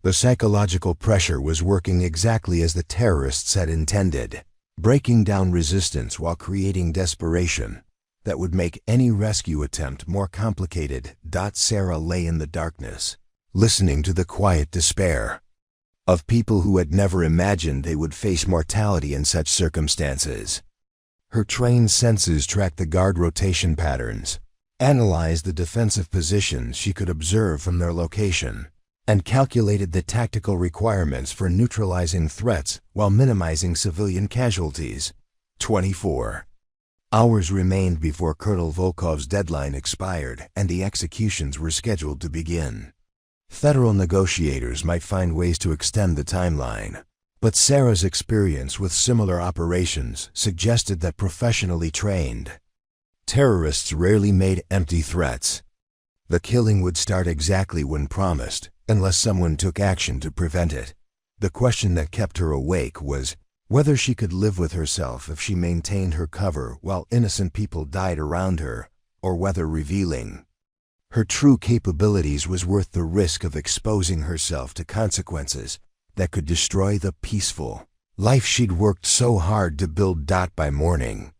[SPEAKER 1] The psychological pressure was working exactly as the terrorists had intended, breaking down resistance while creating desperation that would make any rescue attempt more complicated. Sarah lay in the darkness, listening to the quiet despair of people who had never imagined they would face mortality in such circumstances. Her trained senses tracked the guard rotation patterns, analyzed the defensive positions she could observe from their location, and calculated the tactical requirements for neutralizing threats while minimizing civilian casualties. 24 hours remained before Colonel Volkov's deadline expired and the executions were scheduled to begin. Federal negotiators might find ways to extend the timeline, but Sarah's experience with similar operations suggested that professionally trained terrorists rarely made empty threats. The killing would start exactly when promised, unless someone took action to prevent it. The question that kept her awake was whether she could live with herself if she maintained her cover while innocent people died around her, or whether revealing her true capabilities was worth the risk of exposing herself to consequences that could destroy the peaceful life she'd worked so hard to build. By morning,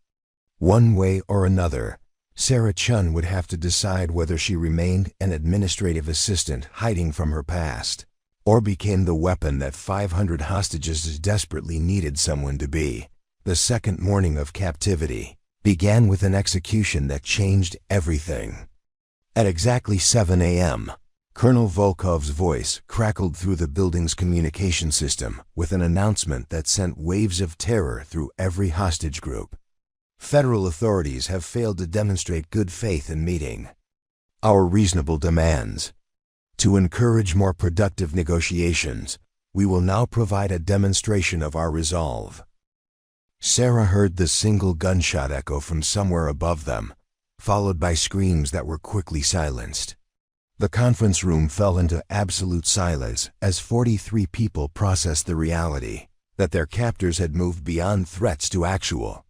[SPEAKER 1] one way or another, Sarah Chun would have to decide whether she remained an administrative assistant hiding from her past, or became the weapon that 500 hostages desperately needed someone to be. The second morning of captivity began with an execution that changed everything. At exactly 7 a.m., Colonel Volkov's voice crackled through the building's communication system with an announcement that sent waves of terror through every hostage group. Federal authorities have failed to demonstrate good faith in meeting our reasonable demands. To encourage more productive negotiations, we will now provide a demonstration of our resolve. Sarah heard the single gunshot echo from somewhere above them, followed by screams that were quickly silenced. The conference room fell into absolute silence as 43 people processed the reality that their captors had moved beyond threats to actual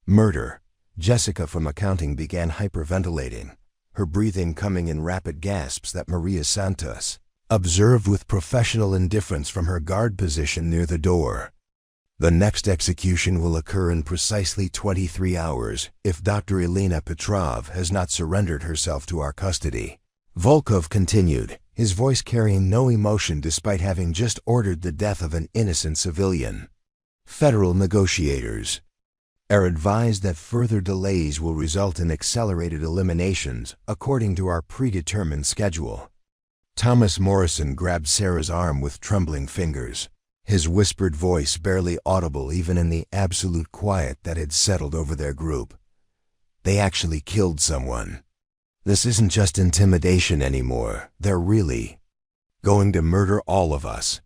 [SPEAKER 1] murder. Jessica from accounting began hyperventilating, her breathing coming in rapid gasps that Maria Santos observed with professional indifference from her guard position near the door. The next execution will occur in precisely 23 hours if Dr. Elena Petrov has not surrendered herself to our custody. Volkov continued, his voice carrying no emotion despite having just ordered the death of an innocent civilian. Federal negotiators are advised that further delays will result in accelerated eliminations according to our predetermined schedule. Thomas Morrison grabbed Sarah's arm with trembling fingers, his whispered voice barely audible even in the absolute quiet that had settled over their group. They actually killed someone. This isn't just intimidation anymore. They're really going to murder all of us.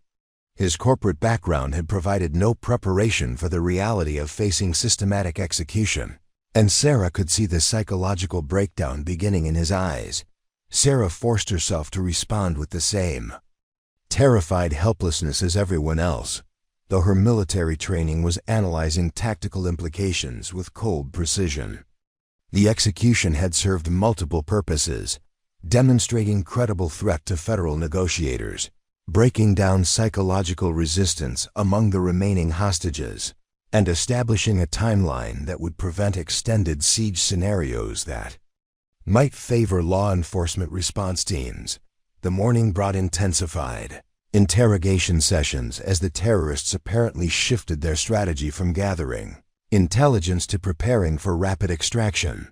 [SPEAKER 1] His corporate background had provided no preparation for the reality of facing systematic execution, and Sarah could see the psychological breakdown beginning in his eyes. Sarah forced herself to respond with the same terrified helplessness as everyone else, though her military training was analyzing tactical implications with cold precision. The execution had served multiple purposes, demonstrating credible threat to federal negotiators, breaking down psychological resistance among the remaining hostages, and establishing a timeline that would prevent extended siege scenarios that might favor law enforcement response teams. The morning brought intensified interrogation sessions as the terrorists apparently shifted their strategy from gathering intelligence to preparing for rapid extraction.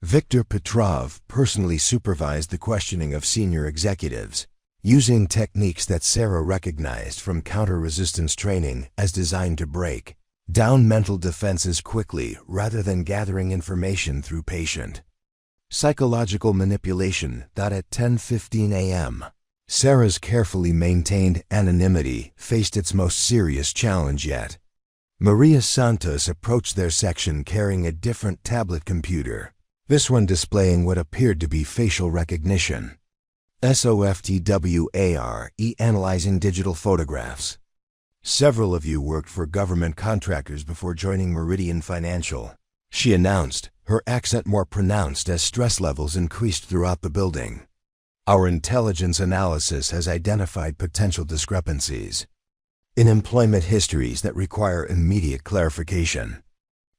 [SPEAKER 1] Viktor Petrov personally supervised the questioning of senior executives, using techniques that Sarah recognized from counter-resistance training as designed to break down mental defenses quickly rather than gathering information through patient psychological manipulation. At 10:15 a.m., Sarah's carefully maintained anonymity faced its most serious challenge yet. Maria Santos approached their section carrying a different tablet computer, this one displaying what appeared to be facial recognition. SOFTWARE analyzing digital photographs. Several of you worked for government contractors before joining Meridian Financial, she announced, her accent more pronounced as stress levels increased throughout the building. Our intelligence analysis has identified potential discrepancies in employment histories that require immediate clarification.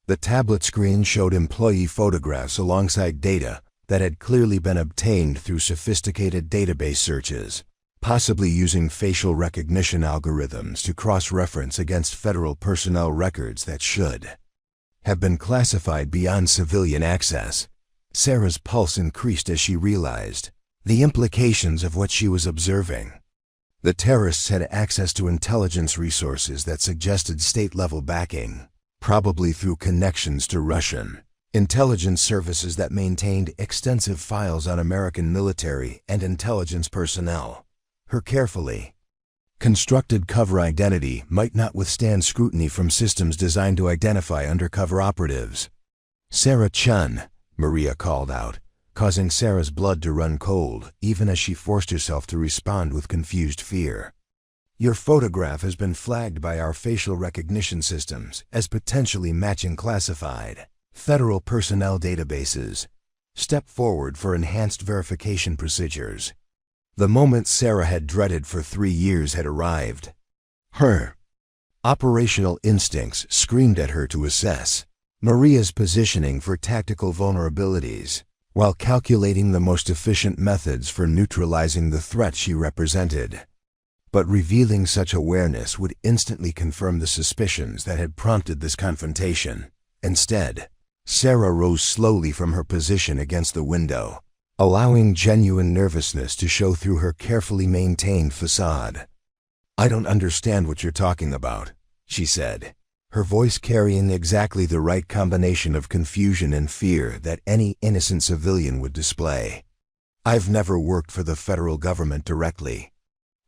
[SPEAKER 1] The tablet screen showed employee photographs alongside data that had clearly been obtained through sophisticated database searches, possibly using facial recognition algorithms to cross-reference against federal personnel records that should have been classified beyond civilian access. Sarah's pulse increased as she realized the implications of what she was observing. The terrorists had access to intelligence resources that suggested state-level backing, probably through connections to Russian intelligence services that maintained extensive files on American military and intelligence personnel. Her carefully constructed cover identity might not withstand scrutiny from systems designed to identify undercover operatives. Sarah Chun, Maria called out, causing Sarah's blood to run cold even as she forced herself to respond with confused fear. Your photograph has been flagged by our facial recognition systems as potentially matching classified federal personnel databases. Step forward for enhanced verification procedures. The moment Sarah had dreaded for 3 years had arrived. Her operational instincts screamed at her to assess Maria's positioning for tactical vulnerabilities, while calculating the most efficient methods for neutralizing the threat she represented. But revealing such awareness would instantly confirm the suspicions that had prompted this confrontation. Instead, Sarah rose slowly from her position against the window, allowing genuine nervousness to show through her carefully maintained facade. "I don't understand what you're talking about," she said, her voice carrying exactly the right combination of confusion and fear that any innocent civilian would display. "I've never worked for the federal government directly."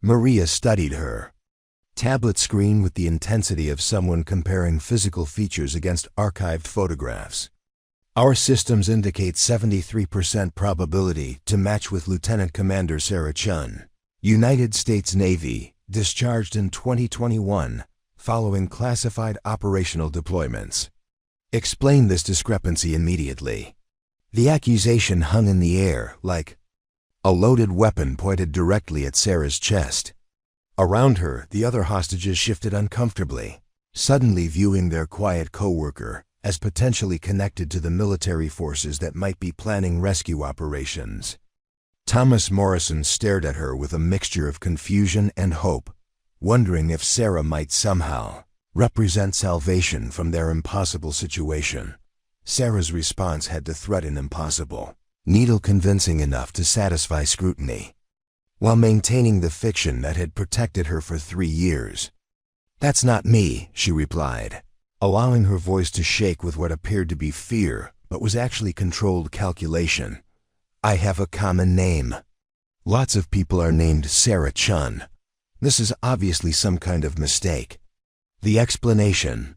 [SPEAKER 1] Maria studied her tablet screen with the intensity of someone comparing physical features against archived photographs. "Our systems indicate 73% probability to match with Lieutenant Commander Sarah Chun, United States Navy, discharged in 2021 following classified operational deployments. Explain this discrepancy immediately." The accusation hung in the air like a loaded weapon pointed directly at Sarah's chest. Around her, the other hostages shifted uncomfortably, suddenly viewing their quiet co-worker as potentially connected to the military forces that might be planning rescue operations. Thomas Morrison stared at her with a mixture of confusion and hope, wondering if Sarah might somehow represent salvation from their impossible situation. Sarah's response had to threaten impossible, needle convincing enough to satisfy scrutiny, while maintaining the fiction that had protected her for 3 years. "That's not me," she replied, allowing her voice to shake with what appeared to be fear but was actually controlled calculation. "I have a common name. Lots of people are named Sarah Chun. This is obviously some kind of mistake." The explanation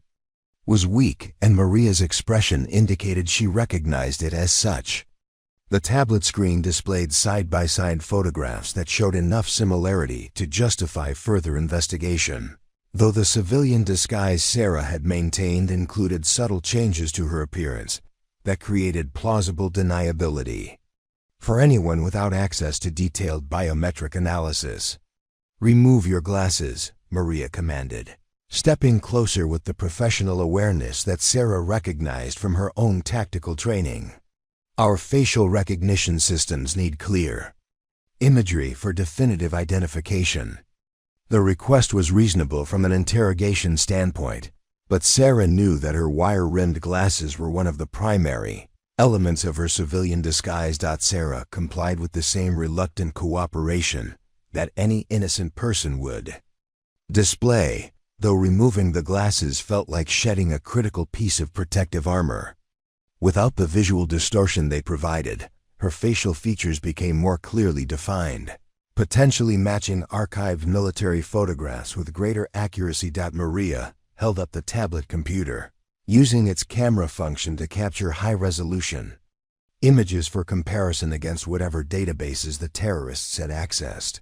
[SPEAKER 1] was weak, and Maria's expression indicated she recognized it as such. The tablet screen displayed side-by-side photographs that showed enough similarity to justify further investigation, though the civilian disguise Sarah had maintained included subtle changes to her appearance that created plausible deniability for anyone without access to detailed biometric analysis. "Remove your glasses," Maria commanded, stepping closer with the professional awareness that Sarah recognized from her own tactical training. "Our facial recognition systems need clear imagery for definitive identification." The request was reasonable from an interrogation standpoint, but Sarah knew that her wire-rimmed glasses were one of the primary elements of her civilian disguise. Sarah complied with the same reluctant cooperation that any innocent person would display, though removing the glasses felt like shedding a critical piece of protective armor. Without the visual distortion they provided, her facial features became more clearly defined. potentially matching archived military photographs with greater accuracy. Maria held up the tablet computer, using its camera function to capture high-resolution images for comparison against whatever databases the terrorists had accessed.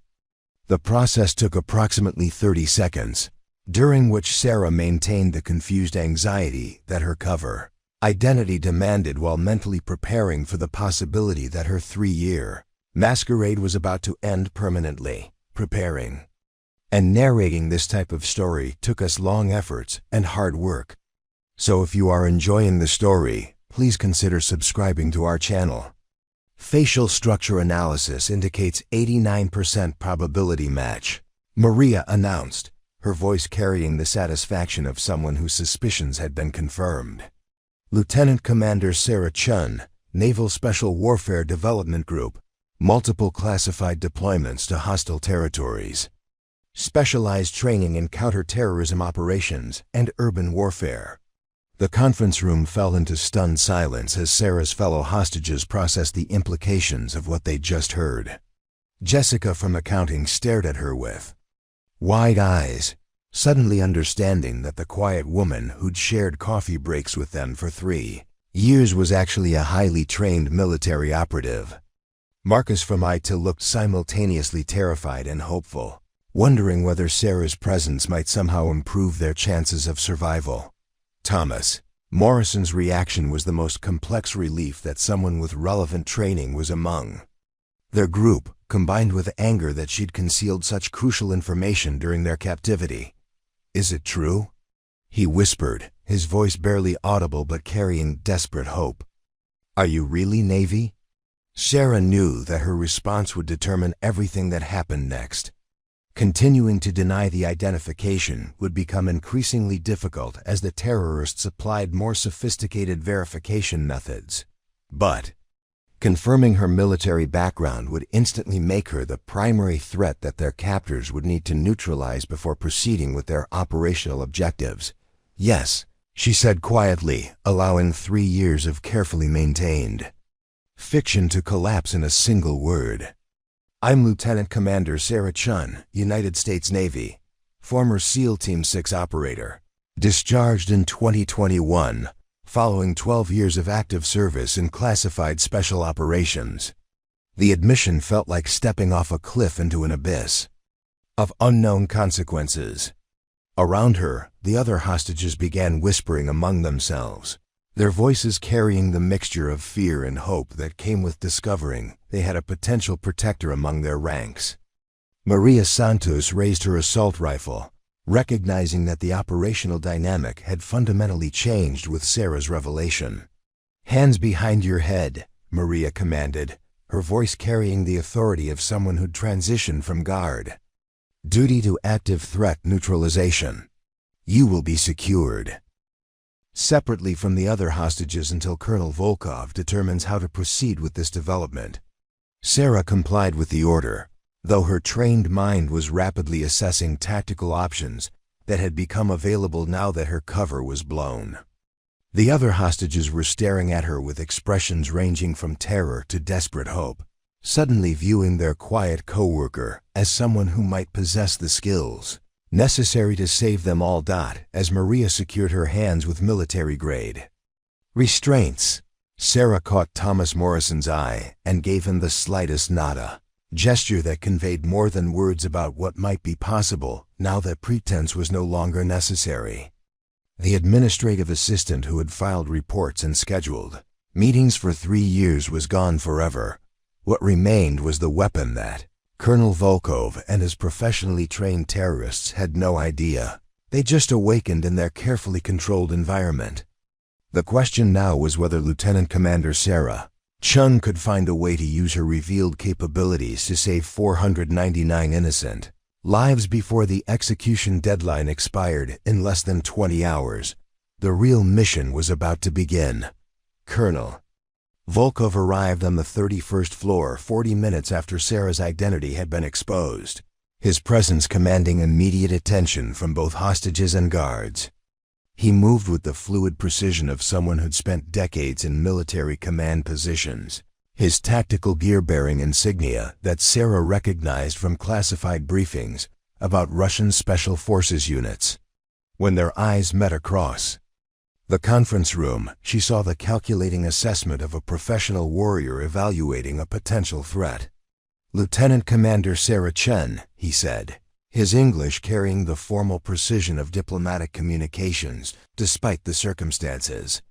[SPEAKER 1] The process took approximately 30 seconds, during which Sarah maintained the confused anxiety that her cover identity demanded while mentally preparing for the possibility that her 3-year masquerade was about to end permanently. Preparing and narrating this type of story took us long efforts and hard work. So if you are enjoying the story, please consider subscribing to our channel. Facial structure analysis indicates 89% probability match, Maria announced, her voice carrying the satisfaction of someone whose suspicions had been confirmed. Lieutenant Commander Sarah Chun, Naval Special Warfare Development Group, multiple classified deployments to hostile territories, specialized training in counter-terrorism operations and urban warfare. The conference room fell into stunned silence as Sarah's fellow hostages processed the implications of what they'd just heard. Jessica from accounting stared at her with wide eyes, suddenly understanding that the quiet woman who'd shared coffee breaks with them for 3 years was actually a highly trained military operative. Marcus from IT looked simultaneously terrified and hopeful, wondering whether Sarah's presence might somehow improve their chances of survival. Thomas Morrison's reaction was the most complex relief that someone with relevant training was among their group, combined with anger that she'd concealed such crucial information during their captivity. "Is it true?" he whispered, his voice barely audible but carrying desperate hope. "Are you really Navy?" Sarah knew that her response would determine everything that happened next. Continuing to deny the identification would become increasingly difficult as the terrorists applied more sophisticated verification methods. But confirming her military background would instantly make her the primary threat that their captors would need to neutralize before proceeding with their operational objectives. "Yes," she said quietly, allowing 3 years of carefully maintained fiction to collapse in a single word. "I'm Lieutenant Commander Sarah Chun, United States Navy, former SEAL Team 6 operator, discharged in 2021, following 12 years of active service in classified special operations." The admission felt like stepping off a cliff into an abyss of unknown consequences. Around her, the other hostages began whispering among themselves, their voices carrying the mixture of fear and hope that came with discovering they had a potential protector among their ranks. Maria Santos raised her assault rifle, recognizing that the operational dynamic had fundamentally changed with Sarah's revelation. "Hands behind your head," Maria commanded, her voice carrying the authority of someone who'd transitioned from guard duty to active threat neutralization. "You will be secured separately from the other hostages until Colonel Volkov determines how to proceed with this development." Sarah complied with the order, though her trained mind was rapidly assessing tactical options that had become available now that her cover was blown. The other hostages were staring at her with expressions ranging from terror to desperate hope, suddenly viewing their quiet coworker as someone who might possess the skills necessary to save them all. As Maria secured her hands with military-grade restraints, Sarah caught Thomas Morrison's eye and gave him the slightest nada gesture that conveyed more than words about what might be possible now that pretense was no longer necessary. The administrative assistant who had filed reports and scheduled meetings for 3 years was gone forever. What remained was the weapon that Colonel Volkov and his professionally trained terrorists had no idea. They just awakened in their carefully controlled environment. The question now was whether Lieutenant Commander Sarah Chun could find a way to use her revealed capabilities to save 499 innocent lives before the execution deadline expired in less than 20 hours. The real mission was about to begin. Colonel Volkov arrived on the 31st floor 40 minutes after Sarah's identity had been exposed, his presence commanding immediate attention from both hostages and guards. He moved with the fluid precision of someone who'd spent decades in military command positions, his tactical gear-bearing insignia that Sarah recognized from classified briefings about Russian Special Forces units. When their eyes met across the conference room, she saw the calculating assessment of a professional warrior evaluating a potential threat. "Lieutenant Commander Sarah Chen," he said, his English carrying the formal precision of diplomatic communications despite the circumstances.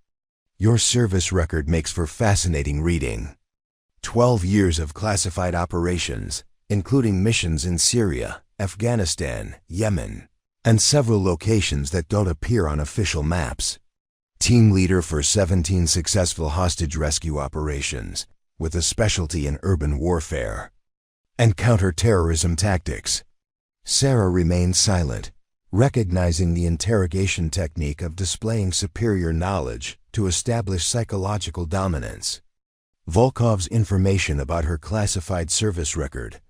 [SPEAKER 1] "Your service record makes for fascinating reading. 12 years of classified operations, including missions in Syria, Afghanistan, Yemen, and several locations that don't appear on official maps. Team leader for 17 successful hostage rescue operations, with a specialty in urban warfare and counter-terrorism tactics." Sarah remained silent, recognizing the interrogation technique of displaying superior knowledge to establish psychological dominance. Volkov's information about her classified service record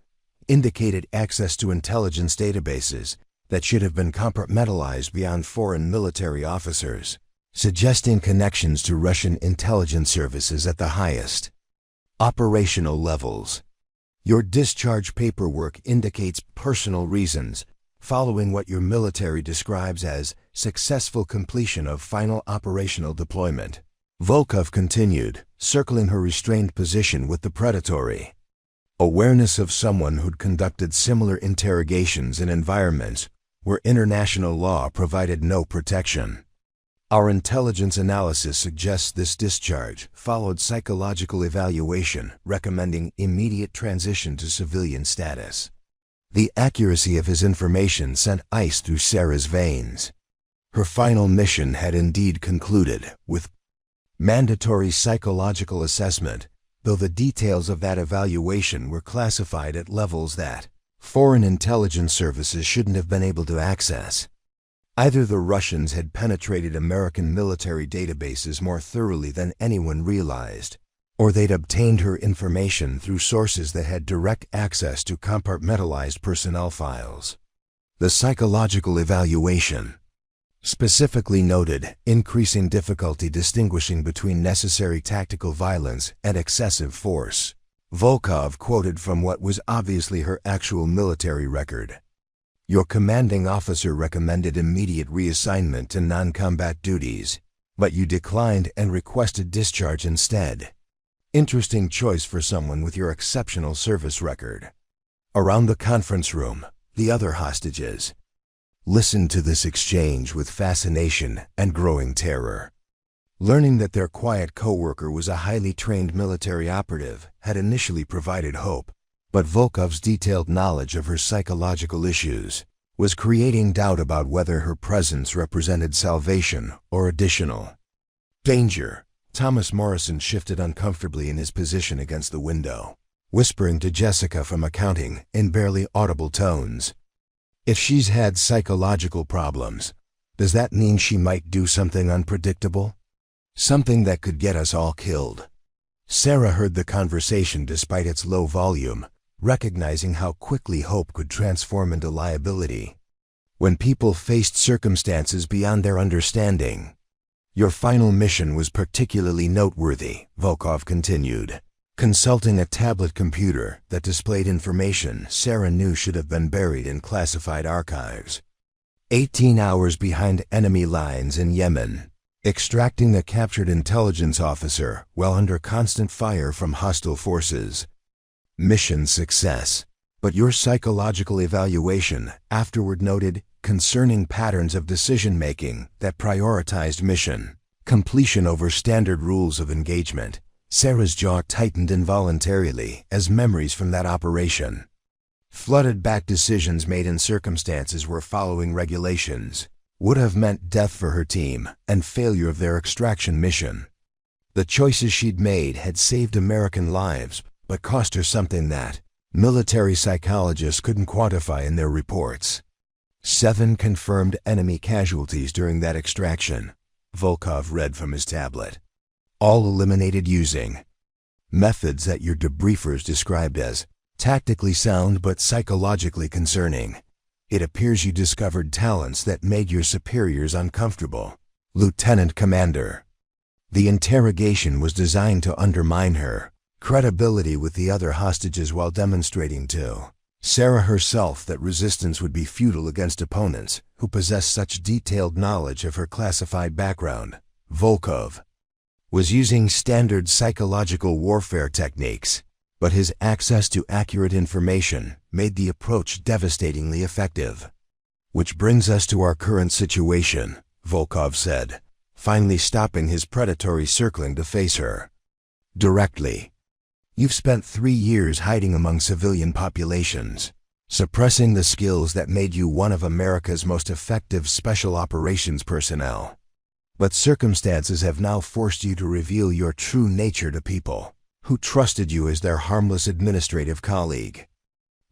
[SPEAKER 1] indicated access to intelligence databases that should have been compartmentalized beyond foreign military officers, suggesting connections to Russian intelligence services at the highest operational levels. "Your discharge paperwork indicates personal reasons, following what your military describes as successful completion of final operational deployment," Volkov continued, circling her restrained position with the predatory awareness of someone who'd conducted similar interrogations in environments where international law provided no protection. "Our intelligence analysis suggests this discharge followed psychological evaluation recommending immediate transition to civilian status." The accuracy of his information sent ice through Sarah's veins. Her final mission had indeed concluded with mandatory psychological assessment, though the details of that evaluation were classified at levels that foreign intelligence services shouldn't have been able to access. Either the Russians had penetrated American military databases more thoroughly than anyone realized, or they'd obtained her information through sources that had direct access to compartmentalized personnel files. The psychological evaluation specifically noted increasing difficulty distinguishing between necessary tactical violence and excessive force. Volkov quoted from what was obviously her actual military record. "Your commanding officer recommended immediate reassignment to non-combat duties, but you declined and requested discharge instead. Interesting choice for someone with your exceptional service record." Around the conference room, the other hostages listened to this exchange with fascination and growing terror. Learning that their quiet coworker was a highly trained military operative had initially provided hope, but Volkov's detailed knowledge of her psychological issues was creating doubt about whether her presence represented salvation or additional danger. Thomas Morrison shifted uncomfortably in his position against the window, whispering to Jessica from accounting in barely audible tones. "If she's had psychological problems, does that mean she might do something unpredictable? Something that could get us all killed?" Sarah heard the conversation despite its low volume, recognizing how quickly hope could transform into liability when people faced circumstances beyond their understanding. "Your final mission was particularly noteworthy," Volkov continued, consulting a tablet computer that displayed information Sarah knew should have been buried in classified archives. 18 hours behind enemy lines in Yemen, extracting the captured intelligence officer while under constant fire from hostile forces. Mission success. But your psychological evaluation afterward noted concerning patterns of decision-making that prioritized mission completion over standard rules of engagement. Sarah's jaw tightened involuntarily as memories from that operation flooded back. Decisions made in circumstances where following regulations would have meant death for her team and failure of their extraction mission. The choices she'd made had saved American lives, but cost her something that military psychologists couldn't quantify in their reports. 7 confirmed enemy casualties during that extraction, Volkov read from his tablet. All eliminated using methods that your debriefers described as tactically sound but psychologically concerning. It appears you discovered talents that made your superiors uncomfortable, Lieutenant Commander. The interrogation was designed to undermine her, credibility with the other hostages while demonstrating to Sarah herself that resistance would be futile against opponents who possess such detailed knowledge of her classified background. Volkov was using standard psychological warfare techniques, but his access to accurate information made the approach devastatingly effective. Which brings us to our current situation, Volkov said, finally stopping his predatory circling to face her directly. You've spent 3 years hiding among civilian populations, suppressing the skills that made you one of America's most effective special operations personnel. But circumstances have now forced you to reveal your true nature to people who trusted you as their harmless administrative colleague.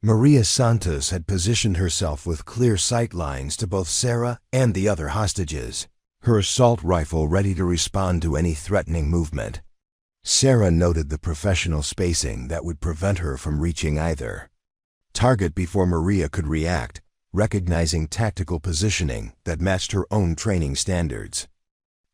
[SPEAKER 1] Maria Santos had positioned herself with clear sight lines to both Sarah and the other hostages, her assault rifle ready to respond to any threatening movement. Sarah noted the professional spacing that would prevent her from reaching either target before Maria could react, recognizing tactical positioning that matched her own training standards.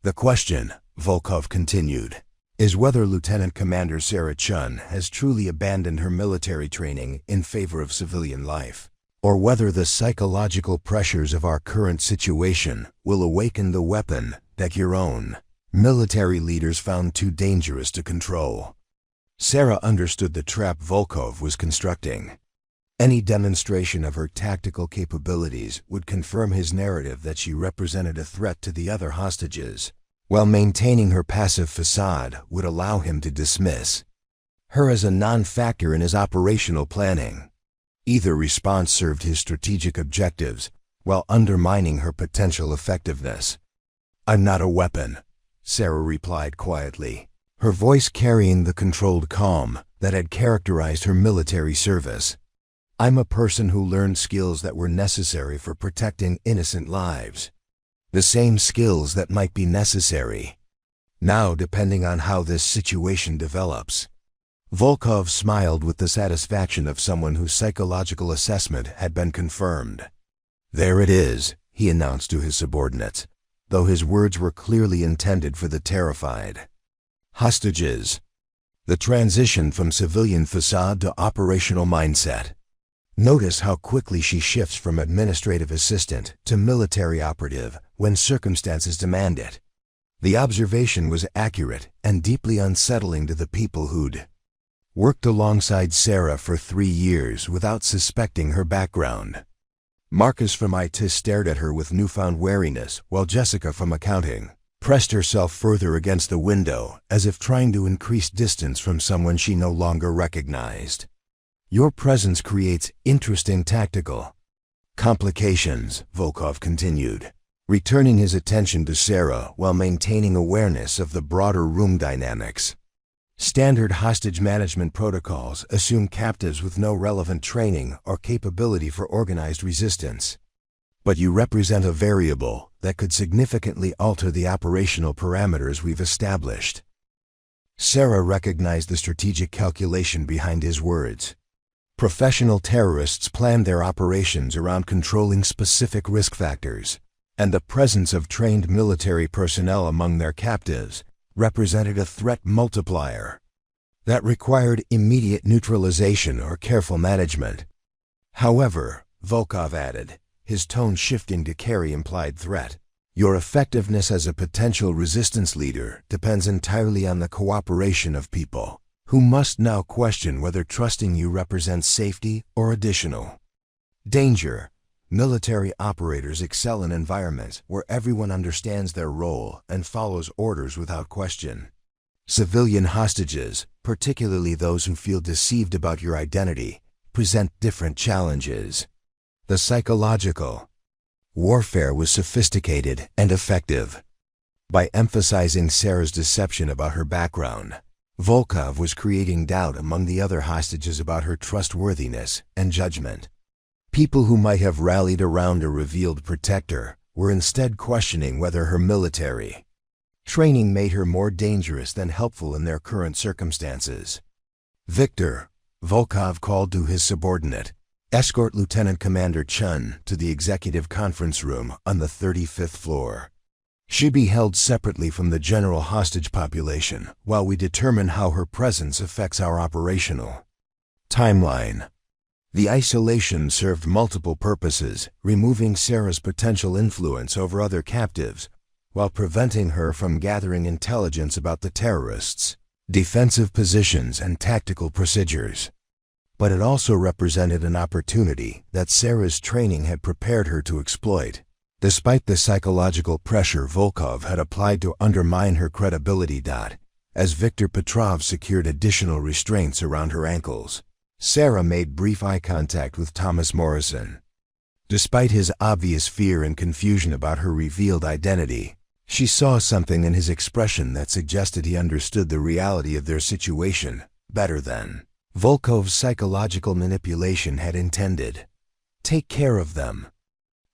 [SPEAKER 1] The question, Volkov continued, is whether Lieutenant Commander Sarah Chun has truly abandoned her military training in favor of civilian life, or whether the psychological pressures of our current situation will awaken the weapon that your own military leaders found too dangerous to control. Sarah understood the trap Volkov was constructing. Any demonstration of her tactical capabilities would confirm his narrative that she represented a threat to the other hostages, while maintaining her passive facade would allow him to dismiss her as a non-factor in his operational planning. Either response served his strategic objectives while undermining her potential effectiveness. "I'm not a weapon," Sarah replied quietly, her voice carrying the controlled calm that had characterized her military service. "I'm a person who learned skills that were necessary for protecting innocent lives. The same skills that might be necessary now, depending on how this situation develops." Volkov smiled with the satisfaction of someone whose psychological assessment had been confirmed. "There it is," he announced to his subordinates, though his words were clearly intended for the terrified hostages. The transition from civilian facade to operational mindset. Notice how quickly she shifts from administrative assistant to military operative when circumstances demand it. The observation was accurate and deeply unsettling to the people who'd worked alongside Sarah for 3 years without suspecting her background. Marcus from IT stared at her with newfound wariness, while Jessica from accounting pressed herself further against the window as if trying to increase distance from someone she no longer recognized. "Your presence creates interesting tactical complications," Volkov continued, returning his attention to Sarah while maintaining awareness of the broader room dynamics. "Standard hostage management protocols assume captives with no relevant training or capability for organized resistance. But you represent a variable that could significantly alter the operational parameters we've established." Sarah recognized the strategic calculation behind his words. Professional terrorists planned their operations around controlling specific risk factors, and the presence of trained military personnel among their captives represented a threat multiplier that required immediate neutralization or careful management. "However," Volkov added, his tone shifting to carry implied threat, "your effectiveness as a potential resistance leader depends entirely on the cooperation of people who must now question whether trusting you represents safety or additional danger. Military operators excel in environments where everyone understands their role and follows orders without question. Civilian hostages, particularly those who feel deceived about your identity, present different challenges." The psychological warfare was sophisticated and effective. By emphasizing Sarah's deception about her background, Volkov was creating doubt among the other hostages about her trustworthiness and judgment. People who might have rallied around a revealed protector were instead questioning whether her military training made her more dangerous than helpful in their current circumstances. "Victor," Volkov called to his subordinate, "escort Lieutenant Commander Chun to the executive conference room on the 35th floor." She be held separately from the general hostage population while we determine how her presence affects our operational timeline. The isolation served multiple purposes, removing Sarah's potential influence over other captives while preventing her from gathering intelligence about the terrorists, defensive positions, and tactical procedures. But it also represented an opportunity that Sarah's training had prepared her to exploit. Despite the psychological pressure Volkov had applied to undermine her credibility. As Viktor Petrov secured additional restraints around her ankles, Sarah made brief eye contact with Thomas Morrison. Despite his obvious fear and confusion about her revealed identity, she saw something in his expression that suggested he understood the reality of their situation better than Volkov's psychological manipulation had intended. "Take care of them,"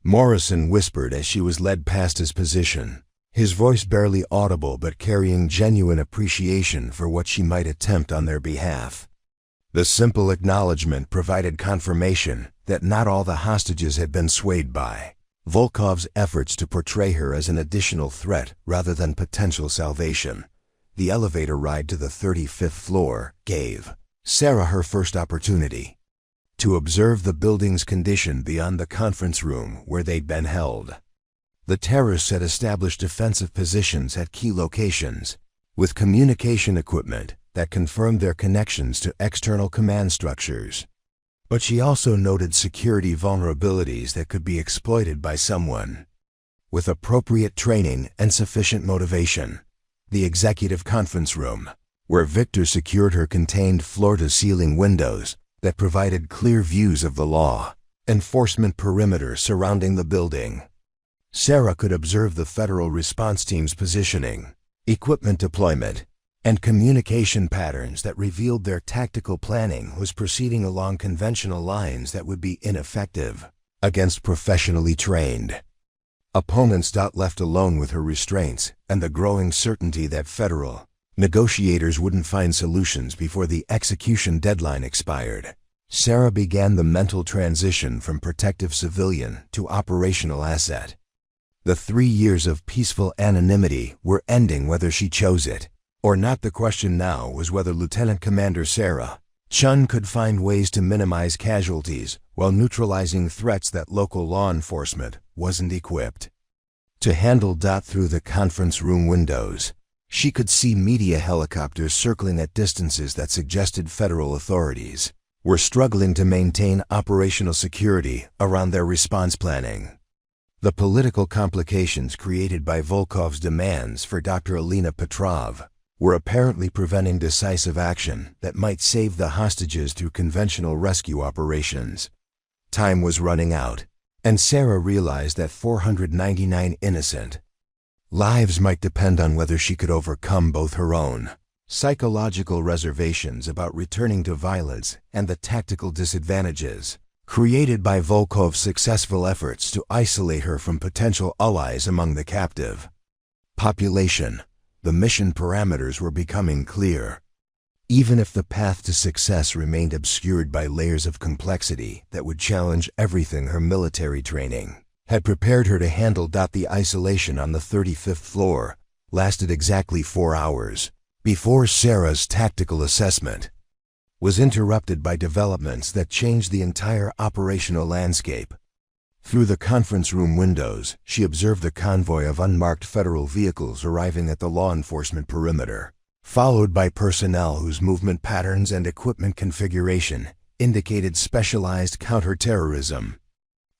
[SPEAKER 1] Morrison whispered as she was led past his position, his voice barely audible but carrying genuine appreciation for what she might attempt on their behalf. The simple acknowledgement provided confirmation that not all the hostages had been swayed by Volkov's efforts to portray her as an additional threat rather than potential salvation. The elevator ride to the 35th floor gave Sarah her first opportunity to observe the building's condition beyond the conference room where they'd been held. The terrorists had established defensive positions at key locations, with communication equipment that confirmed their connections to external command structures. But she also noted security vulnerabilities that could be exploited by someone with appropriate training and sufficient motivation. The executive conference room, where Viktor secured her, contained floor-to-ceiling windows that provided clear views of the law enforcement perimeter surrounding the building. Sarah could observe the federal response team's positioning, equipment deployment, and communication patterns that revealed their tactical planning was proceeding along conventional lines that would be ineffective against professionally trained opponents. Left alone with her restraints and the growing certainty that federal negotiators wouldn't find solutions before the execution deadline expired, Sarah began the mental transition from protective civilian to operational asset. The 3 years of peaceful anonymity were ending whether she chose it or not. The question now was whether Lieutenant Commander Sarah Chun could find ways to minimize casualties while neutralizing threats that local law enforcement wasn't equipped to handle. Through the conference room windows, she could see media helicopters circling at distances that suggested federal authorities were struggling to maintain operational security around their response planning. The political complications created by Volkov's demands for Dr. Alina Petrov were apparently preventing decisive action that might save the hostages through conventional rescue operations. Time was running out, and Sarah realized that 499 innocent lives might depend on whether she could overcome both her own psychological reservations about returning to violence and the tactical disadvantages created by Volkov's successful efforts to isolate her from potential allies among the captive population. The mission parameters were becoming clear, even if the path to success remained obscured by layers of complexity that would challenge everything her military training had prepared her to handle. The isolation on the 35th floor lasted exactly 4 hours before Sarah's tactical assessment was interrupted by developments that changed the entire operational landscape. Through the conference room windows, she observed a convoy of unmarked federal vehicles arriving at the law enforcement perimeter, followed by personnel whose movement patterns and equipment configuration indicated specialized counterterrorism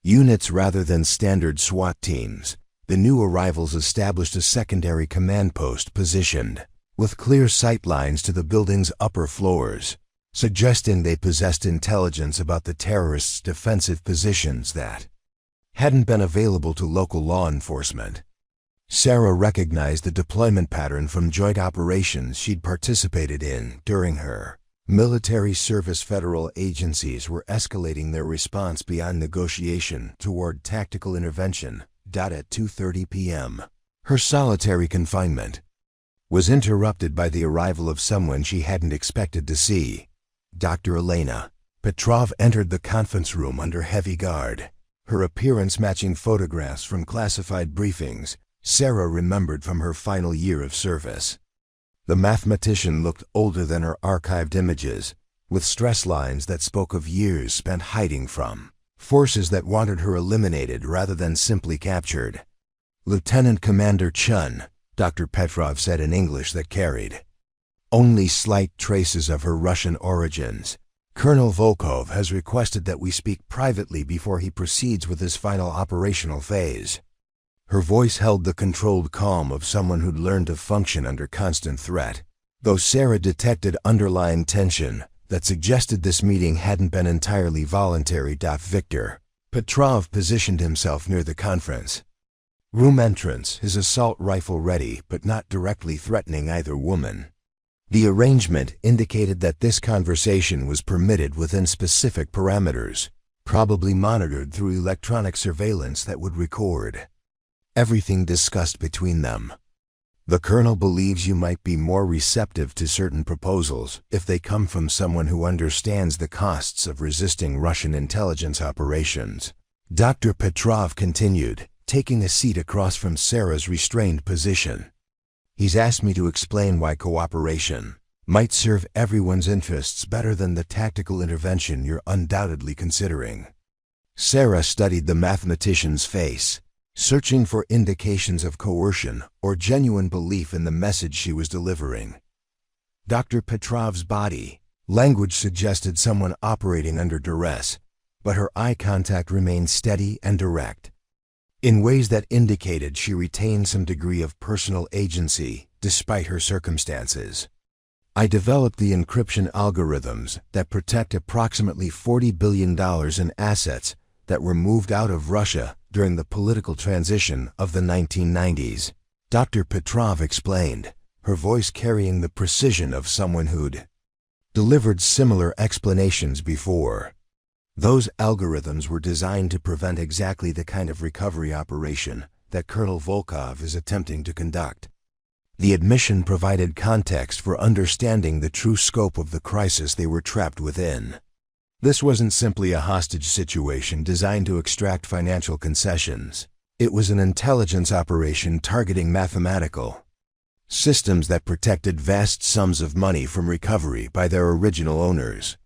[SPEAKER 1] units rather than standard SWAT teams. The new arrivals established a secondary command post positioned with clear sight lines to the building's upper floors, suggesting they possessed intelligence about the terrorists' defensive positions that hadn't been available to local law enforcement. Sarah recognized the deployment pattern from joint operations she'd participated in during her military service. Federal agencies were escalating their response beyond negotiation toward tactical intervention. At 2:30 p.m., her solitary confinement was interrupted by the arrival of someone she hadn't expected to see. Dr. Alina Petrov entered the conference room under heavy guard, her appearance matching photographs from classified briefings Sarah remembered from her final year of service. The mathematician looked older than her archived images, with stress lines that spoke of years spent hiding from forces that wanted her eliminated rather than simply captured. "Lieutenant Commander Chun," Dr. Petrov said in English that carried only slight traces of her Russian origins. "Colonel Volkov has requested that we speak privately before he proceeds with his final operational phase." Her voice held the controlled calm of someone who'd learned to function under constant threat, though Sarah detected underlying tension that suggested this meeting hadn't been entirely voluntary. Victor Petrov positioned himself near the conference room entrance, his assault rifle ready but not directly threatening either woman. The arrangement indicated that this conversation was permitted within specific parameters, probably monitored through electronic surveillance that would record everything discussed between them. "The Colonel believes you might be more receptive to certain proposals if they come from someone who understands the costs of resisting Russian intelligence operations," Dr. Petrov continued, taking a seat across from Sarah's restrained position. "He's asked me to explain why cooperation might serve everyone's interests better than the tactical intervention you're undoubtedly considering." Sarah studied the mathematician's face, searching for indications of coercion or genuine belief in the message she was delivering. Dr. Petrov's body language suggested someone operating under duress, but her eye contact remained steady and direct, in ways that indicated she retained some degree of personal agency despite her circumstances. "I developed the encryption algorithms that protect approximately $40 billion in assets that were moved out of Russia during the political transition of the 1990s, Dr. Petrov explained, her voice carrying the precision of someone who'd delivered similar explanations before. "Those algorithms were designed to prevent exactly the kind of recovery operation that Colonel Volkov is attempting to conduct." The admission provided context for understanding the true scope of the crisis they were trapped within. This wasn't simply a hostage situation designed to extract financial concessions. It was an intelligence operation targeting mathematical systems that protected vast sums of money from recovery by their original owners.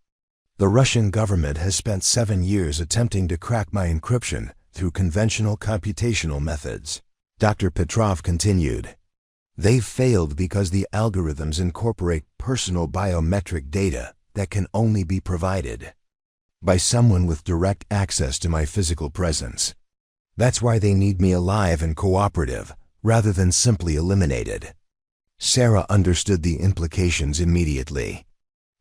[SPEAKER 1] "The Russian government has spent 7 years attempting to crack my encryption through conventional computational methods," Dr. Petrov continued. "They've failed because the algorithms incorporate personal biometric data that can only be provided by someone with direct access to my physical presence. That's why they need me alive and cooperative, rather than simply eliminated." Sarah understood the implications immediately.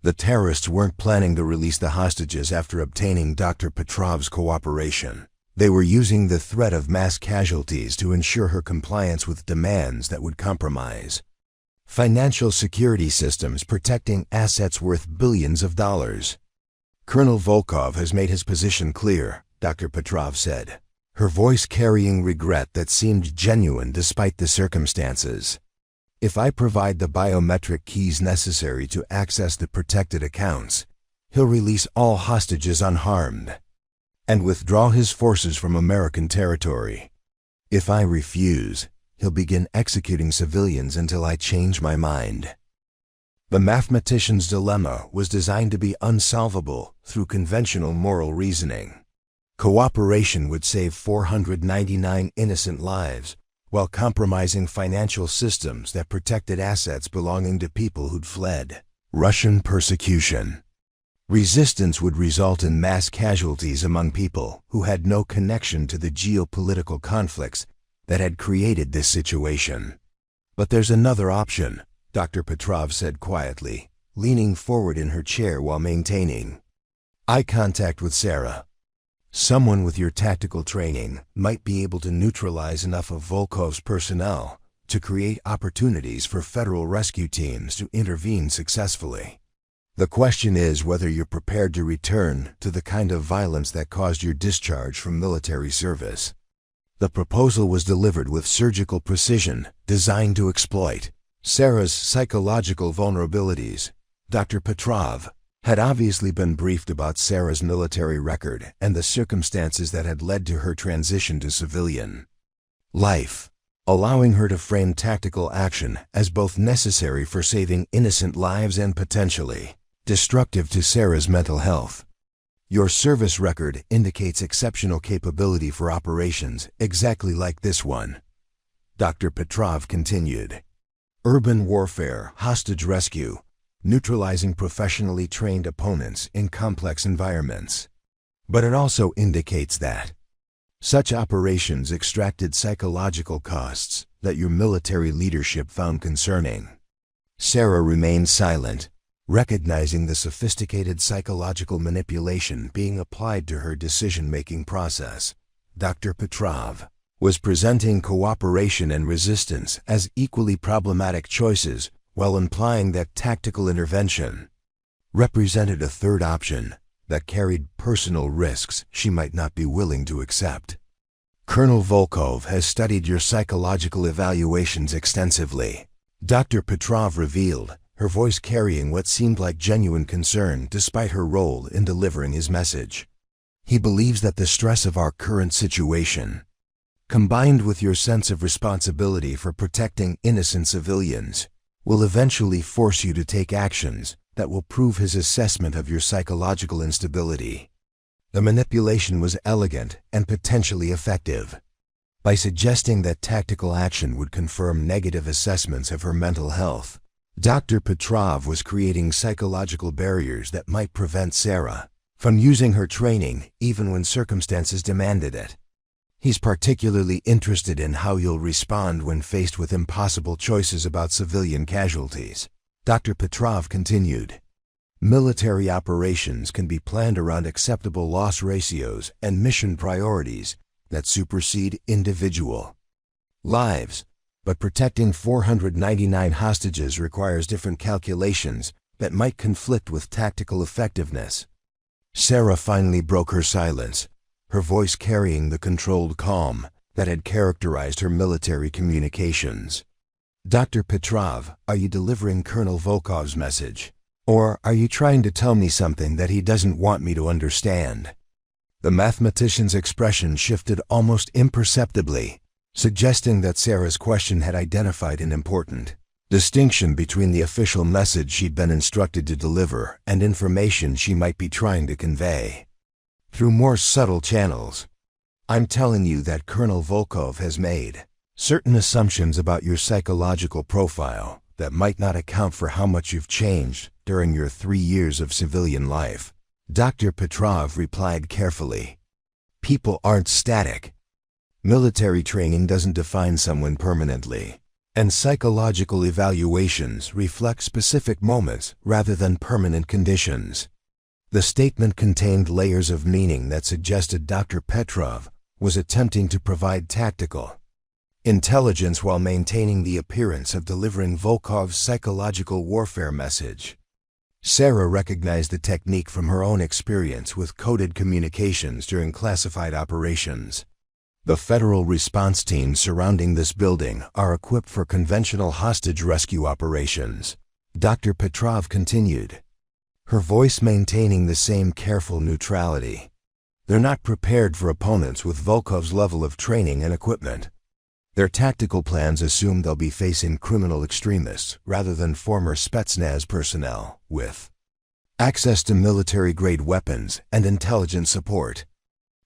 [SPEAKER 1] The terrorists weren't planning to release the hostages after obtaining Dr. Petrov's cooperation. They were using the threat of mass casualties to ensure her compliance with demands that would compromise financial security systems protecting assets worth billions of dollars. "Colonel Volkov has made his position clear," Dr. Petrov said, her voice carrying regret that seemed genuine despite the circumstances. "If I provide the biometric keys necessary to access the protected accounts, he'll release all hostages unharmed and withdraw his forces from American territory. If I refuse, he'll begin executing civilians until I change my mind." The mathematician's dilemma was designed to be unsolvable through conventional moral reasoning. Cooperation would save 499 innocent lives, while compromising financial systems that protected assets belonging to people who'd fled Russian persecution. Resistance would result in mass casualties among people who had no connection to the geopolitical conflicts that had created this situation. "But there's another option," Dr. Petrov said quietly, leaning forward in her chair while maintaining eye contact with Sarah. "Someone with your tactical training might be able to neutralize enough of Volkov's personnel to create opportunities for federal rescue teams to intervene successfully. The question is whether you're prepared to return to the kind of violence that caused your discharge from military service." The proposal was delivered with surgical precision, designed to exploit Sarah's psychological vulnerabilities. Dr. Petrov had obviously been briefed about Sarah's military record and the circumstances that had led to her transition to civilian life. allowing her to frame tactical action as both necessary for saving innocent lives and potentially destructive to Sarah's mental health. Your service record indicates exceptional capability for operations exactly like this one, Dr. Petrov continued. Urban warfare, hostage rescue, neutralizing professionally trained opponents in complex environments. But it also indicates that such operations extracted psychological costs that your military leadership found concerning. Sarah remained silent, recognizing the sophisticated psychological manipulation being applied to her decision-making process. Dr. Petrov was presenting cooperation and resistance as equally problematic choices while implying that tactical intervention represented a third option that carried personal risks she might not be willing to accept. Colonel Volkov has studied your psychological evaluations extensively, Dr. Petrov revealed, her voice carrying what seemed like genuine concern despite her role in delivering his message. He believes that the stress of our current situation, combined with your sense of responsibility for protecting innocent civilians, will eventually force you to take actions that will prove his assessment of your psychological instability. The manipulation was elegant and potentially effective. By suggesting that tactical action would confirm negative assessments of her mental health, Dr. Petrov was creating psychological barriers that might prevent Sarah from using her training even when circumstances demanded it. He's particularly interested in how you'll respond when faced with impossible choices about civilian casualties. Dr. Petrov continued. Military operations can be planned around acceptable loss ratios and mission priorities that supersede individual lives, but protecting 499 hostages requires different calculations that might conflict with tactical effectiveness. Sarah finally broke her silence, her voice carrying the controlled calm that had characterized her military communications. Dr. Petrov, are you delivering Colonel Volkov's message? Or are you trying to tell me something that he doesn't want me to understand? The mathematician's expression shifted almost imperceptibly, suggesting that Sarah's question had identified an important distinction between the official message she'd been instructed to deliver and information she might be trying to convey through more subtle channels. I'm telling you that Colonel Volkov has made certain assumptions about your psychological profile that might not account for how much you've changed during your 3 years of civilian life. Dr. Petrov replied carefully. People aren't static. Military training doesn't define someone permanently, and psychological evaluations reflect specific moments rather than permanent conditions. The statement contained layers of meaning that suggested Dr. Petrov was attempting to provide tactical intelligence while maintaining the appearance of delivering Volkov's psychological warfare message. Sarah recognized the technique from her own experience with coded communications during classified operations. The federal response teams surrounding this building are equipped for conventional hostage rescue operations, Dr. Petrov continued, her voice maintaining the same careful neutrality. They're not prepared for opponents with Volkov's level of training and equipment. Their tactical plans assume they'll be facing criminal extremists rather than former Spetsnaz personnel with access to military-grade weapons and intelligence support.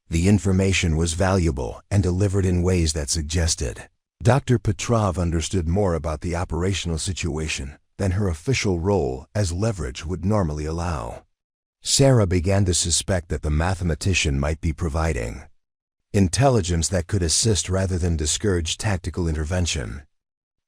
[SPEAKER 1] The information was valuable and delivered in ways that suggested Dr. Petrov understood more about the operational situation than her official role as leverage would normally allow. Sarah began to suspect that the mathematician might be providing intelligence that could assist rather than discourage tactical intervention.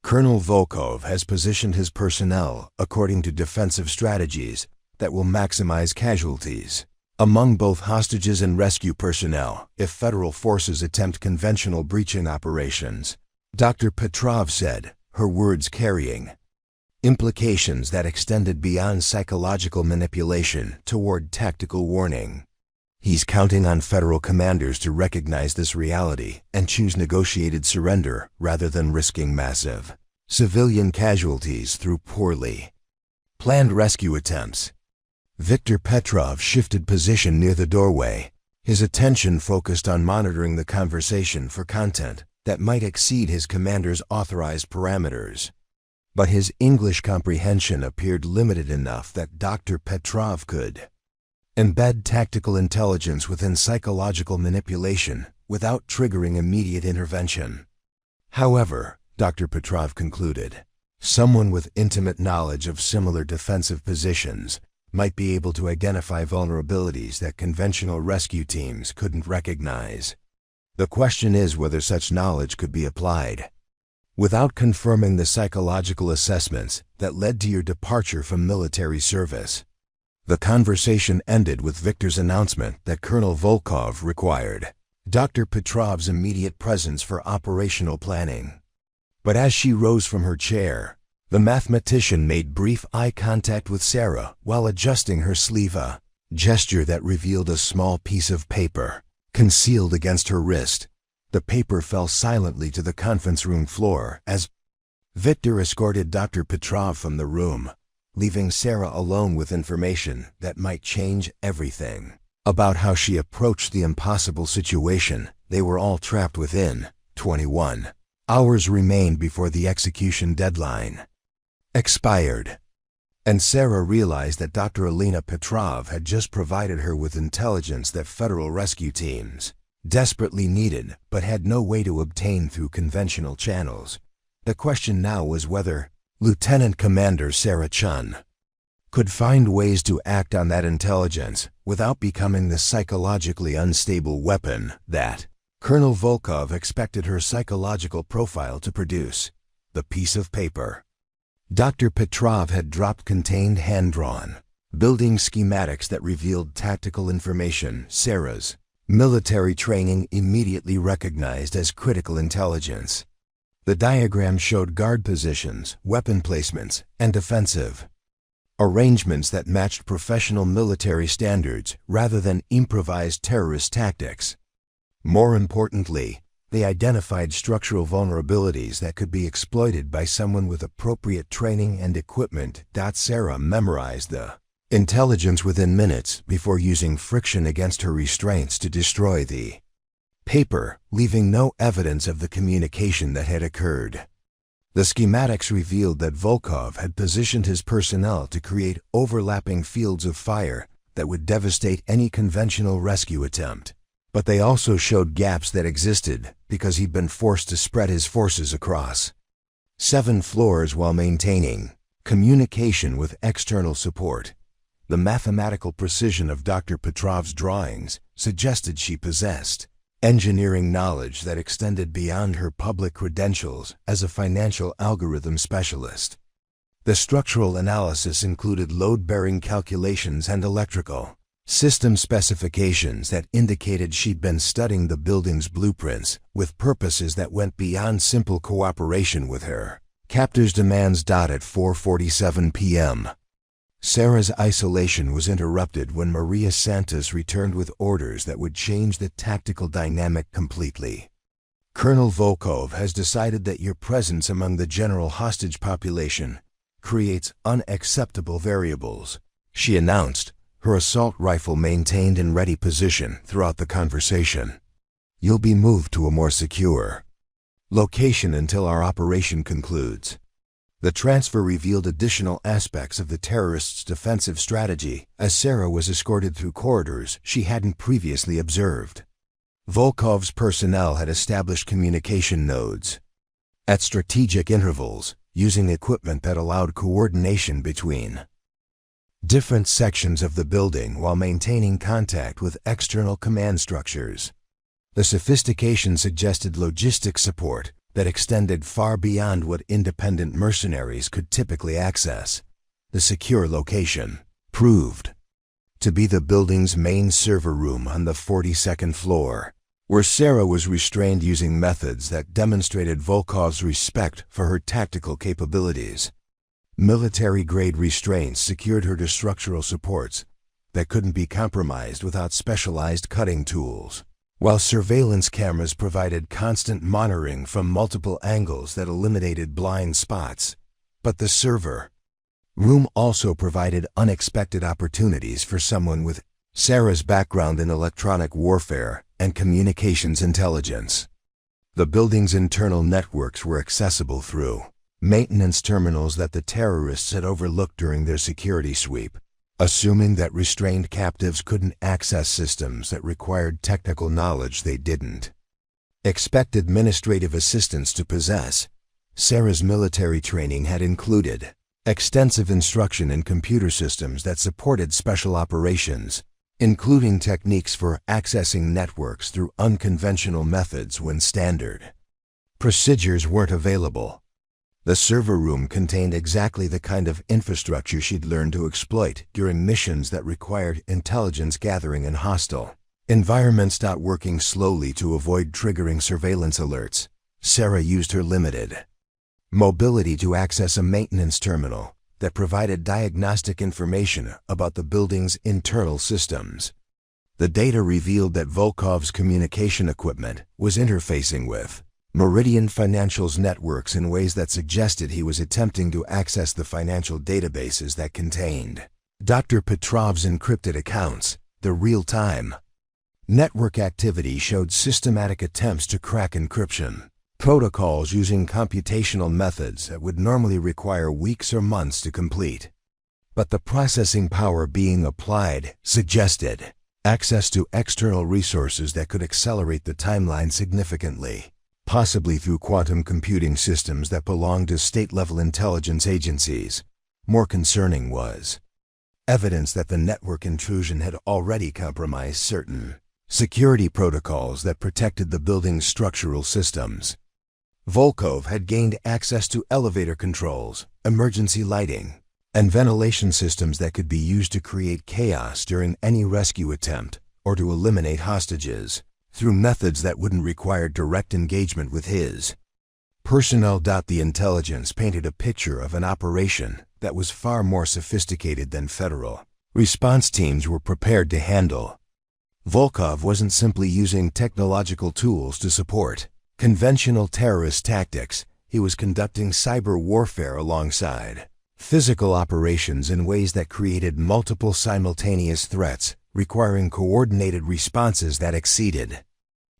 [SPEAKER 1] Colonel Volkov has positioned his personnel according to defensive strategies that will maximize casualties among both hostages and rescue personnel if federal forces attempt conventional breaching operations, Dr. Petrov said, her words carrying implications that extended beyond psychological manipulation toward tactical warning. He's counting on federal commanders to recognize this reality and choose negotiated surrender rather than risking massive civilian casualties through poorly planned rescue attempts. Viktor Petrov shifted position near the doorway, his attention focused on monitoring the conversation for content that might exceed his commander's authorized parameters. But his English comprehension appeared limited enough that Dr. Petrov could embed tactical intelligence within psychological manipulation without triggering immediate intervention. However, Dr. Petrov concluded, someone with intimate knowledge of similar defensive positions might be able to identify vulnerabilities that conventional rescue teams couldn't recognize. The question is whether such knowledge could be applied. Without confirming the psychological assessments that led to your departure from military service, the conversation ended with Victor's announcement that Colonel Volkov required Dr. Petrov's immediate presence for operational planning. But as she rose from her chair, the mathematician made brief eye contact with Sarah while adjusting her sleeve, a gesture that revealed a small piece of paper concealed against her wrist. The paper fell silently to the conference room floor as Victor escorted Dr. Petrov from the room, leaving Sarah alone with information that might change everything about how she approached the impossible situation they were all trapped within. 21 hours remained before the execution deadline expired, and Sarah realized that Dr. Elena Petrov had just provided her with intelligence that federal rescue teams desperately needed but had no way to obtain through conventional channels. The question now was whether Lieutenant Commander Sarah Chun could find ways to act on that intelligence without becoming the psychologically unstable weapon that Colonel Volkov expected her psychological profile to produce. The piece of paper Dr. Petrov had dropped contained hand-drawn building schematics that revealed tactical information Sarah's military training immediately recognized as critical intelligence. The diagram showed guard positions, weapon placements, and defensive arrangements that matched professional military standards rather than improvised terrorist tactics. More importantly, they identified structural vulnerabilities that could be exploited by someone with appropriate training and equipment. Sarah memorized the intelligence within minutes before using friction against her restraints to destroy the paper, leaving no evidence of the communication that had occurred. The schematics revealed that Volkov had positioned his personnel to create overlapping fields of fire that would devastate any conventional rescue attempt. But they also showed gaps that existed because he'd been forced to spread his forces across 7 floors while maintaining communication with external support. The mathematical precision of Dr. Petrov's drawings suggested she possessed engineering knowledge that extended beyond her public credentials as a financial algorithm specialist. The structural analysis included load-bearing calculations and electrical system specifications that indicated she'd been studying the building's blueprints with purposes that went beyond simple cooperation with her captor's demands. At 4:47 p.m., Sarah's isolation was interrupted when Maria Santos returned with orders that would change the tactical dynamic completely. Colonel Volkov has decided that your presence among the general hostage population creates unacceptable variables, she announced, her assault rifle maintained in ready position throughout the conversation. You'll be moved to a more secure location until our operation concludes. The transfer revealed additional aspects of the terrorists' defensive strategy as Sarah was escorted through corridors she hadn't previously observed. Volkov's personnel had established communication nodes at strategic intervals, using equipment that allowed coordination between different sections of the building while maintaining contact with external command structures. The sophistication suggested logistics support that extended far beyond what independent mercenaries could typically access. The secure location proved to be the building's main server room on the 42nd floor, where Sarah was restrained using methods that demonstrated Volkov's respect for her tactical capabilities. Military-grade restraints secured her to structural supports that couldn't be compromised without specialized cutting tools, while surveillance cameras provided constant monitoring from multiple angles that eliminated blind spots. But the server room also provided unexpected opportunities for someone with Sarah's background in electronic warfare and communications intelligence. The building's internal networks were accessible through maintenance terminals that the terrorists had overlooked during their security sweep, assuming that restrained captives couldn't access systems that required technical knowledge they didn't expect administrative assistants to possess. Sarah's military training had included extensive instruction in computer systems that supported special operations, including techniques for accessing networks through unconventional methods when standard procedures weren't available. The server room contained exactly the kind of infrastructure she'd learned to exploit during missions that required intelligence gathering in hostile environments. Working slowly to avoid triggering surveillance alerts, Sarah used her limited mobility to access a maintenance terminal that provided diagnostic information about the building's internal systems. The data revealed that Volkov's communication equipment was interfacing with Meridian Financial's networks in ways that suggested he was attempting to access the financial databases that contained Dr. Petrov's encrypted accounts. The real-time network activity showed systematic attempts to crack encryption protocols using computational methods that would normally require weeks or months to complete. But the processing power being applied suggested access to external resources that could accelerate the timeline significantly, possibly through quantum computing systems that belonged to state-level intelligence agencies. More concerning was evidence that the network intrusion had already compromised certain security protocols that protected the building's structural systems. Volkov had gained access to elevator controls, emergency lighting, and ventilation systems that could be used to create chaos during any rescue attempt or to eliminate hostages through methods that wouldn't require direct engagement with his personnel. The intelligence painted a picture of an operation that was far more sophisticated than federal response teams were prepared to handle. Volkov wasn't simply using technological tools to support conventional terrorist tactics. He was conducting cyber warfare alongside physical operations in ways that created multiple simultaneous threats, requiring coordinated responses that exceeded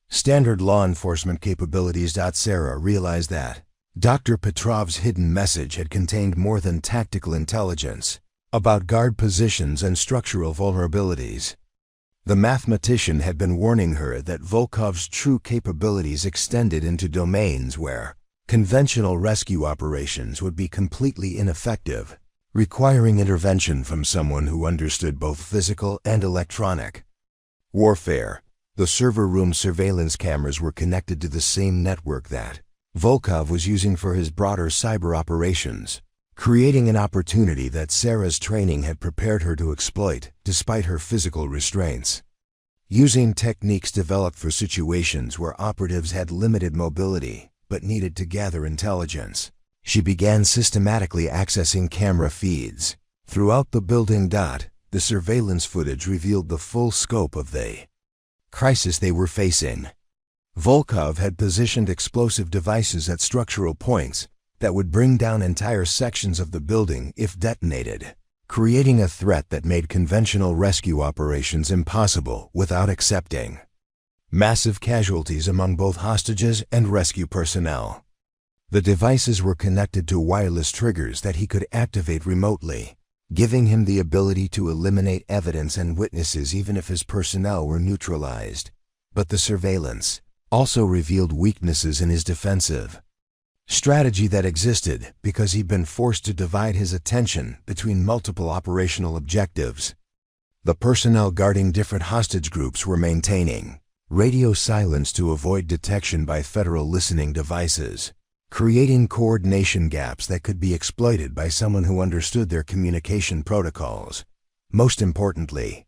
[SPEAKER 1] standard law enforcement capabilities. Sarah realized that Dr. Petrov's hidden message had contained more than tactical intelligence about guard positions and structural vulnerabilities. The mathematician had been warning her that Volkov's true capabilities extended into domains where conventional rescue operations would be completely ineffective, requiring intervention from someone who understood both physical and electronic warfare. The server room surveillance cameras were connected to the same network that Volkov was using for his broader cyber operations, creating an opportunity that Sarah's training had prepared her to exploit despite her physical restraints. Using techniques developed for situations where operatives had limited mobility but needed to gather intelligence, she began systematically accessing camera feeds throughout the building. The surveillance footage revealed the full scope of the crisis they were facing. Volkov had positioned explosive devices at structural points that would bring down entire sections of the building if detonated, creating a threat that made conventional rescue operations impossible without accepting massive casualties among both hostages and rescue personnel. The devices were connected to wireless triggers that he could activate remotely, giving him the ability to eliminate evidence and witnesses even if his personnel were neutralized. But the surveillance also revealed weaknesses in his defensive strategy that existed because he'd been forced to divide his attention between multiple operational objectives. The personnel guarding different hostage groups were maintaining radio silence to avoid detection by federal listening devices, creating coordination gaps that could be exploited by someone who understood their communication protocols. Most importantly,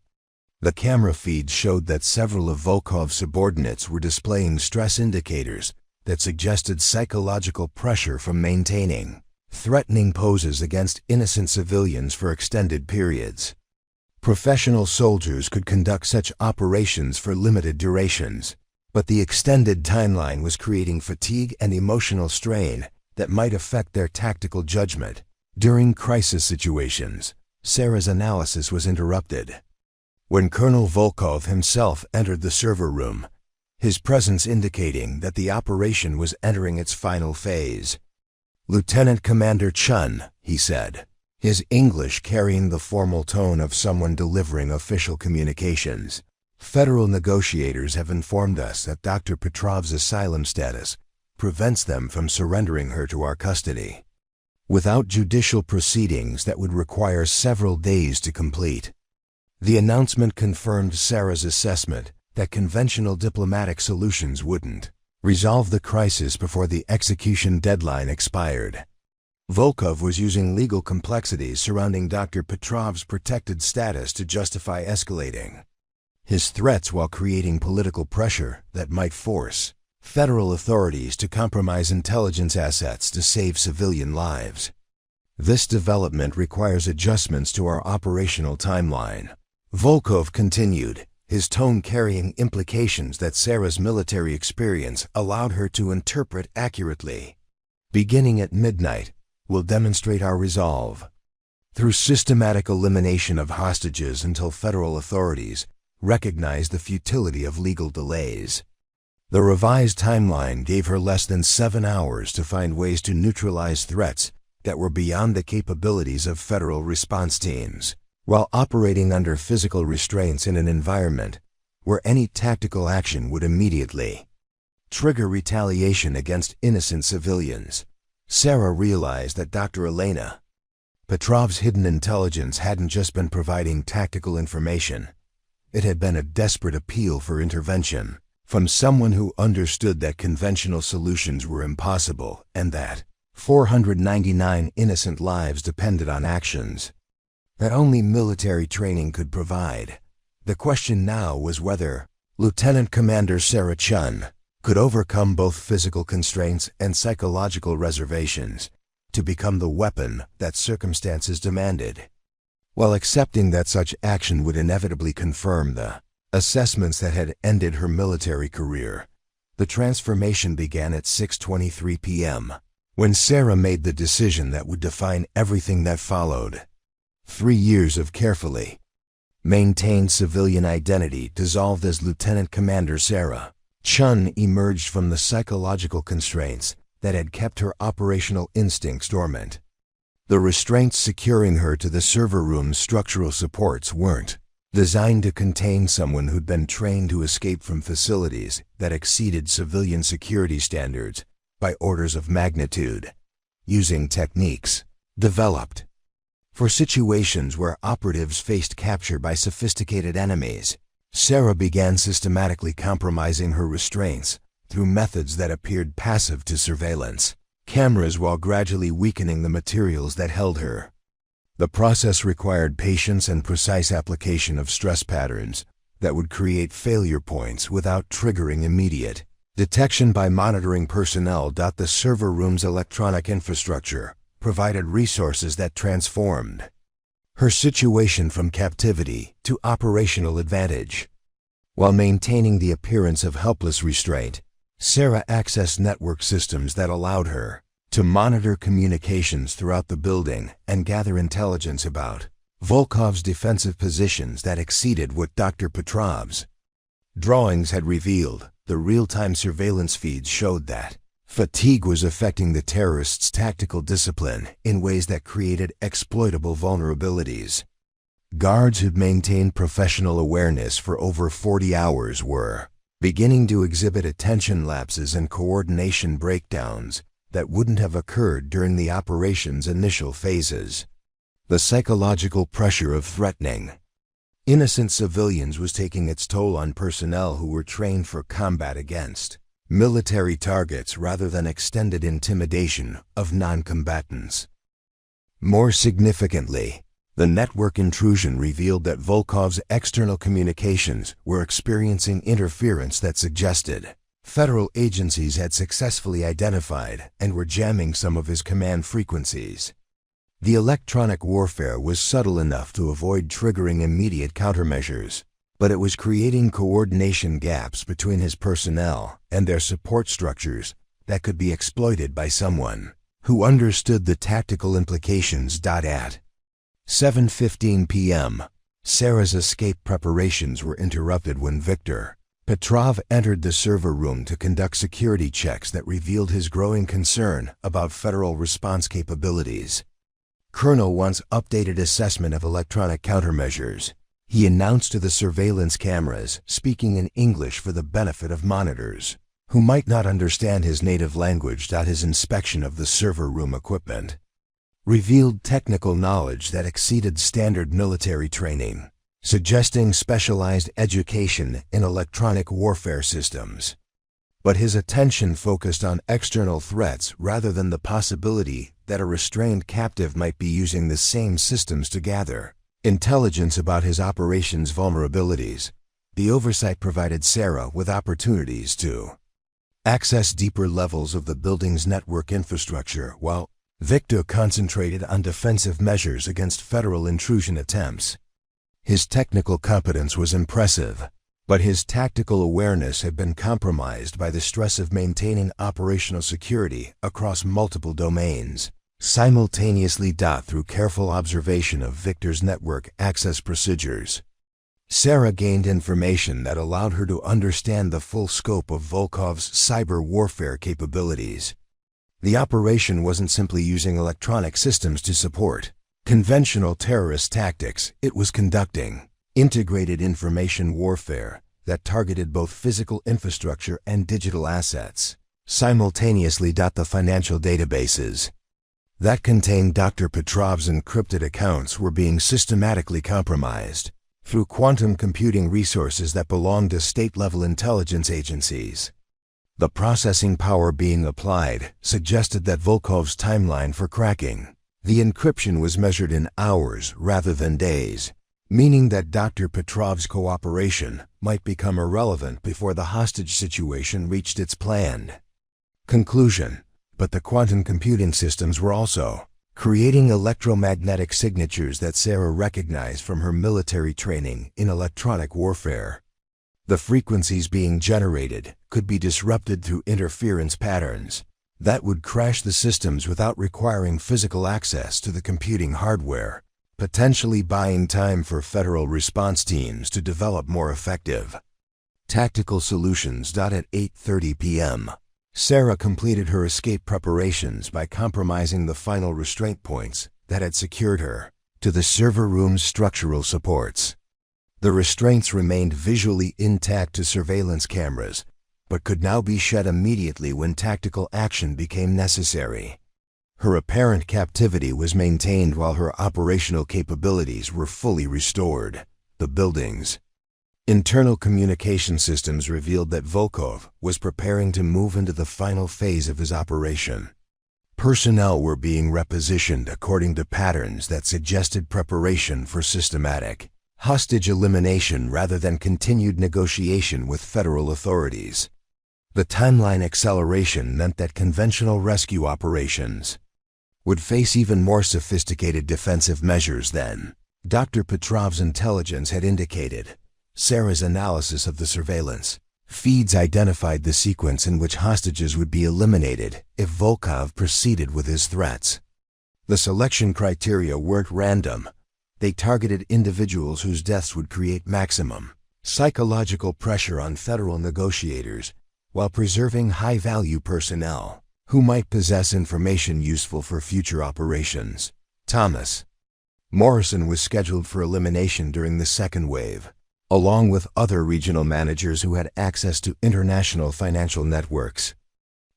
[SPEAKER 1] the camera feeds showed that several of Volkov's subordinates were displaying stress indicators that suggested psychological pressure from maintaining threatening poses against innocent civilians for extended periods. Professional soldiers could conduct such operations for limited durations, but the extended timeline was creating fatigue and emotional strain that might affect their tactical judgment. During crisis situations, Sarah's analysis was interrupted when Colonel Volkov himself entered the server room. his presence indicating that the operation was entering its final phase. "Lieutenant Commander Chun," he said, his English carrying the formal tone of someone delivering official communications. "Federal negotiators have informed us that Dr. Petrov's asylum status prevents them from surrendering her to our custody, without judicial proceedings that would require several days to complete." The announcement confirmed Sarah's assessment that conventional diplomatic solutions wouldn't resolve the crisis before the execution deadline expired. Volkov was using legal complexities surrounding Dr. Petrov's protected status to justify escalating his threats while creating political pressure that might force federal authorities to compromise intelligence assets to save civilian lives. "This development requires adjustments to our operational timeline," Volkov continued, his tone carrying implications that Sarah's military experience allowed her to interpret accurately. "Beginning at midnight, we'll demonstrate our resolve through systematic elimination of hostages until federal authorities recognize the futility of legal delays." The revised timeline gave her less than 7 hours to find ways to neutralize threats that were beyond the capabilities of federal response teams, while operating under physical restraints in an environment where any tactical action would immediately trigger retaliation against innocent civilians. Sarah realized that Dr. Elena Petrov's hidden intelligence hadn't just been providing tactical information. It had been a desperate appeal for intervention from someone who understood that conventional solutions were impossible and that 499 innocent lives depended on actions that only military training could provide. The question now was whether Lieutenant Commander Sarah Chun could overcome both physical constraints and psychological reservations to become the weapon that circumstances demanded. While accepting that such action would inevitably confirm the assessments that had ended her military career, the transformation began at 6:23 p.m., when Sarah made the decision that would define everything that followed. 3 years of carefully maintained civilian identity dissolved as Lieutenant Commander Sarah Chun emerged from the psychological constraints that had kept her operational instincts dormant. The restraints securing her to the server room's structural supports weren't designed to contain someone who'd been trained to escape from facilities that exceeded civilian security standards by orders of magnitude, using techniques developed for situations where operatives faced capture by sophisticated enemies. Sarah began systematically compromising her restraints through methods that appeared passive to surveillance cameras while gradually weakening the materials that held her. The process required patience and precise application of stress patterns that would create failure points without triggering immediate detection by monitoring personnel. The server room's electronic infrastructure provided resources that transformed her situation from captivity to operational advantage. While maintaining the appearance of helpless restraint, Sarah accessed network systems that allowed her to monitor communications throughout the building and gather intelligence about Volkov's defensive positions that exceeded what Dr. Petrov's drawings had revealed. The real-time surveillance feeds showed that fatigue was affecting the terrorists' tactical discipline in ways that created exploitable vulnerabilities. Guards who'd maintained professional awareness for over 40 hours were beginning to exhibit attention lapses and coordination breakdowns that wouldn't have occurred during the operation's initial phases. The psychological pressure of threatening innocent civilians was taking its toll on personnel who were trained for combat against military targets rather than extended intimidation of non-combatants. More significantly, the network intrusion revealed that Volkov's external communications were experiencing interference that suggested federal agencies had successfully identified and were jamming some of his command frequencies. The electronic warfare was subtle enough to avoid triggering immediate countermeasures, but it was creating coordination gaps between his personnel and their support structures that could be exploited by someone who understood the tactical implications. At 7:15 p.m., Sarah's escape preparations were interrupted when Victor Petrov entered the server room to conduct security checks that revealed his growing concern about federal response capabilities. Colonel wants updated assessment of electronic countermeasures. He announced to the surveillance cameras, speaking in English for the benefit of monitors, who might not understand his native language. His inspection of the server room equipment revealed technical knowledge that exceeded standard military training, suggesting specialized education in electronic warfare systems. But his attention focused on external threats rather than the possibility that a restrained captive might be using the same systems to gather intelligence about his operation's vulnerabilities. The oversight provided Sarah with opportunities to access deeper levels of the building's network infrastructure, while Victor concentrated on defensive measures against federal intrusion attempts. His technical competence was impressive, but his tactical awareness had been compromised by the stress of maintaining operational security across multiple domains simultaneously. Through careful observation of Victor's network access procedures, Sarah gained information that allowed her to understand the full scope of Volkov's cyber warfare capabilities. The operation wasn't simply using electronic systems to support conventional terrorist tactics. It was conducting integrated information warfare that targeted both physical infrastructure and digital assets simultaneously. The financial databases that contained Dr. Petrov's encrypted accounts were being systematically compromised through quantum computing resources that belonged to state-level intelligence agencies. The processing power being applied suggested that Volkov's timeline for cracking the encryption was measured in hours rather than days, meaning that Dr. Petrov's cooperation might become irrelevant before the hostage situation reached its planned conclusion. But the quantum computing systems were also creating electromagnetic signatures that Sarah recognized from her military training in electronic warfare. The frequencies being generated could be disrupted through interference patterns that would crash the systems without requiring physical access to the computing hardware, potentially buying time for federal response teams to develop more effective tactical solutions. At 8:30 p.m., Sarah completed her escape preparations by compromising the final restraint points that had secured her to the server room's structural supports. The restraints remained visually intact to surveillance cameras, but could now be shed immediately when tactical action became necessary. Her apparent captivity was maintained while her operational capabilities were fully restored. The building's internal communication systems revealed that Volkov was preparing to move into the final phase of his operation. Personnel were being repositioned according to patterns that suggested preparation for systematic hostage elimination rather than continued negotiation with federal authorities. The timeline acceleration meant that conventional rescue operations would face even more sophisticated defensive measures than Dr. Petrov's intelligence had indicated. Sarah's analysis of the surveillance feeds identified the sequence in which hostages would be eliminated if Volkov proceeded with his threats. The selection criteria weren't random. They targeted individuals whose deaths would create maximum psychological pressure on federal negotiators while preserving high-value personnel who might possess information useful for future operations. Thomas Morrison was scheduled for elimination during the second wave, along with other regional managers who had access to international financial networks.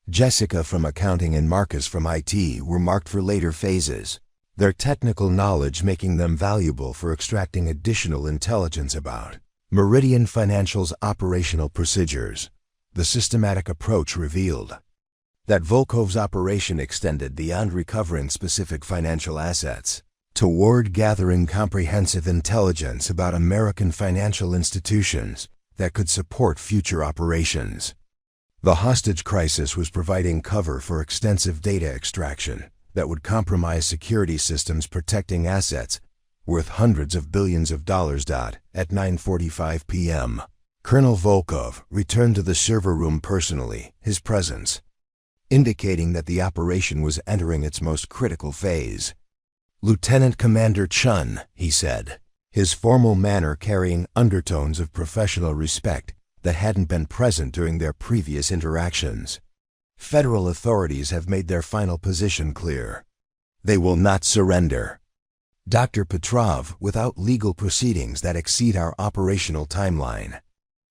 [SPEAKER 1] Jessica from accounting and Marcus from IT were marked for later phases, their technical knowledge making them valuable for extracting additional intelligence about Meridian Financial's operational procedures. The systematic approach revealed that Volkov's operation extended beyond recovering specific financial assets toward gathering comprehensive intelligence about American financial institutions that could support future operations. The hostage crisis was providing cover for extensive data extraction that would compromise security systems protecting assets worth hundreds of billions of dollars. At 9:45 p.m., Colonel Volkov returned to the server room personally, his presence indicating that the operation was entering its most critical phase. "Lieutenant Commander Chun," he said, his formal manner carrying undertones of professional respect that hadn't been present during their previous interactions. Federal authorities have made their final position clear. They will not surrender. Dr. Petrov, without legal proceedings that exceed our operational timeline.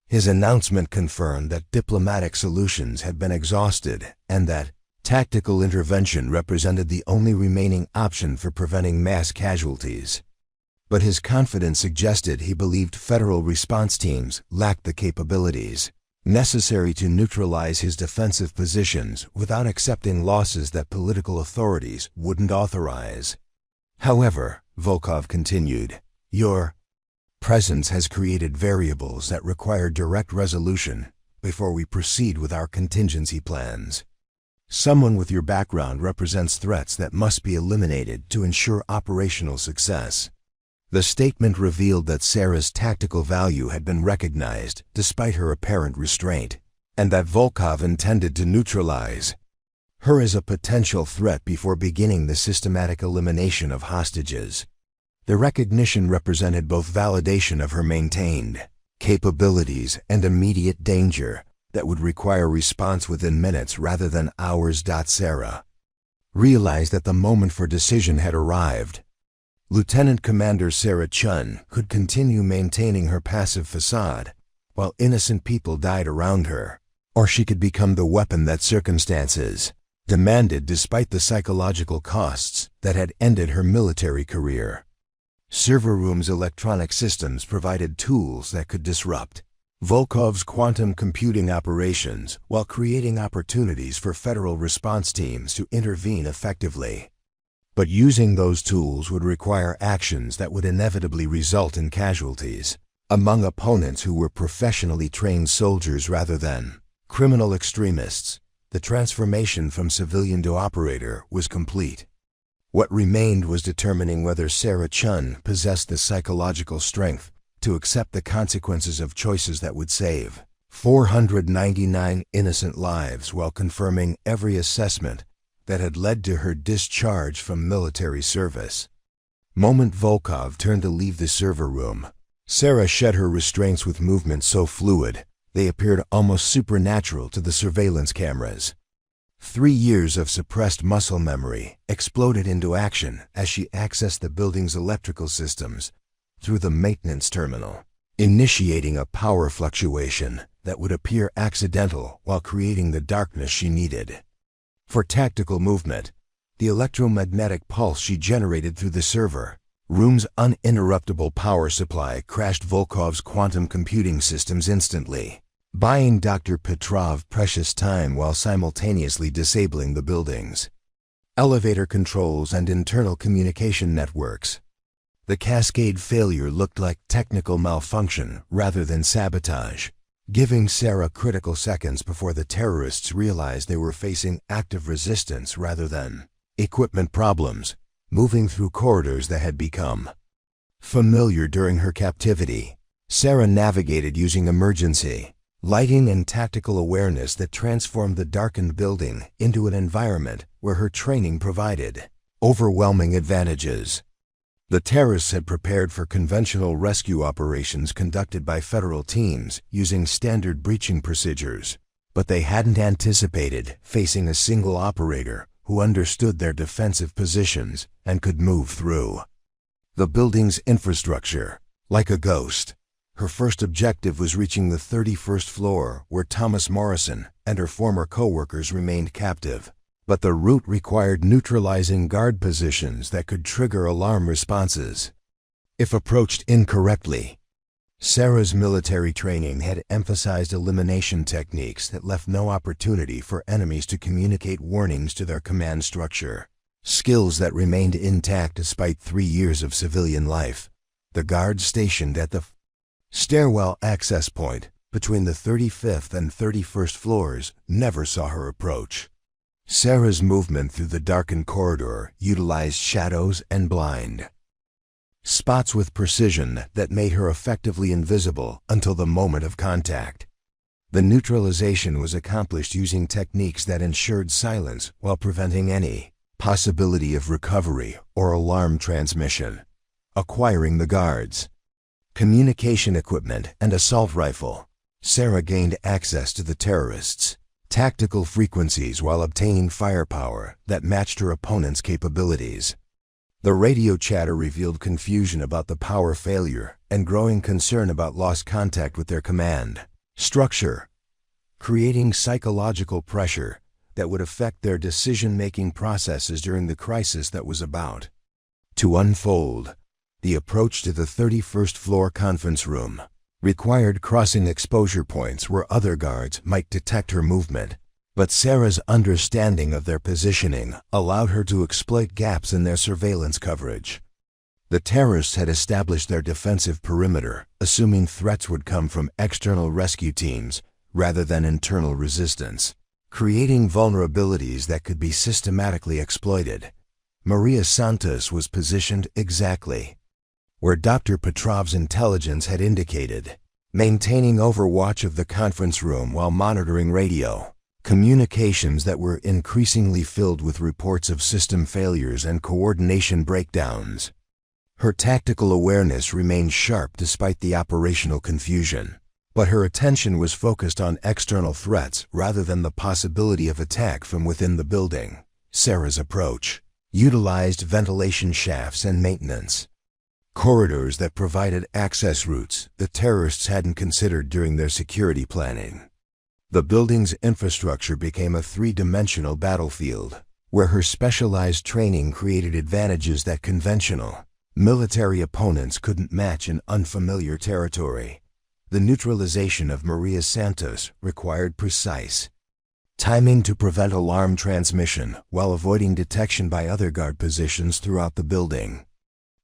[SPEAKER 1] His announcement confirmed that diplomatic solutions had been exhausted and that tactical intervention represented the only remaining option for preventing mass casualties. But his confidence suggested he believed federal response teams lacked the capabilities necessary to neutralize his defensive positions without accepting losses that political authorities wouldn't authorize. However, Volkov continued, your presence has created variables that require direct resolution before we proceed with our contingency plans. Someone with your background represents threats that must be eliminated to ensure operational success. The statement revealed that Sarah's tactical value had been recognized despite her apparent restraint, and that Volkov intended to neutralize her as a potential threat before beginning the systematic elimination of hostages. The recognition represented both validation of her maintained capabilities and immediate danger that would require response within minutes rather than hours. Sarah realized that the moment for decision had arrived. Lieutenant Commander Sarah Chun could continue maintaining her passive facade while innocent people died around her, or she could become the weapon that circumstances demanded despite the psychological costs that had ended her military career. Server room's electronic systems provided tools that could disrupt Volkov's quantum computing operations while creating opportunities for federal response teams to intervene effectively. But using those tools would require actions that would inevitably result in casualties among opponents who were professionally trained soldiers rather than criminal extremists. The transformation from civilian to operator was complete. What remained was determining whether Sarah Chun possessed the psychological strength to accept the consequences of choices that would save 499 innocent lives while confirming every assessment that had led to her discharge from military service. Moment Volkov turned to leave the server room, Sarah shed her restraints with movements so fluid they appeared almost supernatural to the surveillance cameras. 3 years of suppressed muscle memory exploded into action as she accessed the building's electrical systems through the maintenance terminal, initiating a power fluctuation that would appear accidental while creating the darkness she needed. For tactical movement, the electromagnetic pulse she generated through the server room's uninterruptible power supply crashed Volkov's quantum computing systems instantly, buying Dr. Petrov precious time while simultaneously disabling the building's elevator controls and internal communication networks. The cascade failure looked like technical malfunction rather than sabotage, giving Sarah critical seconds before the terrorists realized they were facing active resistance rather than equipment problems, moving through corridors that had become familiar during her captivity. Sarah navigated using emergency lighting and tactical awareness that transformed the darkened building into an environment where her training provided overwhelming advantages. The terrorists had prepared for conventional rescue operations conducted by federal teams using standard breaching procedures, but they hadn't anticipated facing a single operator who understood their defensive positions and could move through the building's infrastructure like a ghost. Her first objective was reaching the 31st floor where Thomas Morrison and her former co-workers remained captive. But the route required neutralizing guard positions that could trigger alarm responses if approached incorrectly. Sarah's military training had emphasized elimination techniques that left no opportunity for enemies to communicate warnings to their command structure, skills that remained intact despite 3 years of civilian life. The guards stationed at the stairwell access point between the 35th and 31st floors never saw her approach. Sarah's movement through the darkened corridor utilized shadows and blind spots with precision that made her effectively invisible until the moment of contact. The neutralization was accomplished using techniques that ensured silence while preventing any possibility of recovery or alarm transmission. Acquiring the guards' communication equipment and assault rifle, Sarah gained access to the terrorists' tactical frequencies while obtaining firepower that matched her opponent's capabilities. The radio chatter revealed confusion about the power failure and growing concern about lost contact with their command structure, creating psychological pressure that would affect their decision-making processes during the crisis that was about to unfold. The approach to the 31st floor conference room required crossing exposure points where other guards might detect her movement, but Sarah's understanding of their positioning allowed her to exploit gaps in their surveillance coverage. The terrorists had established their defensive perimeter, assuming threats would come from external rescue teams rather than internal resistance, creating vulnerabilities that could be systematically exploited. Maria Santos was positioned exactly where Dr. Petrov's intelligence had indicated, maintaining overwatch of the conference room while monitoring radio communications that were increasingly filled with reports of system failures and coordination breakdowns. Her tactical awareness remained sharp despite the operational confusion, but her attention was focused on external threats rather than the possibility of attack from within the building. Sarah's approach utilized ventilation shafts and maintenance corridors that provided access routes the terrorists hadn't considered during their security planning. The building's infrastructure became a three-dimensional battlefield, where her specialized training created advantages that conventional military opponents couldn't match in unfamiliar territory. The neutralization of Maria Santos required precise timing to prevent alarm transmission while avoiding detection by other guard positions throughout the building.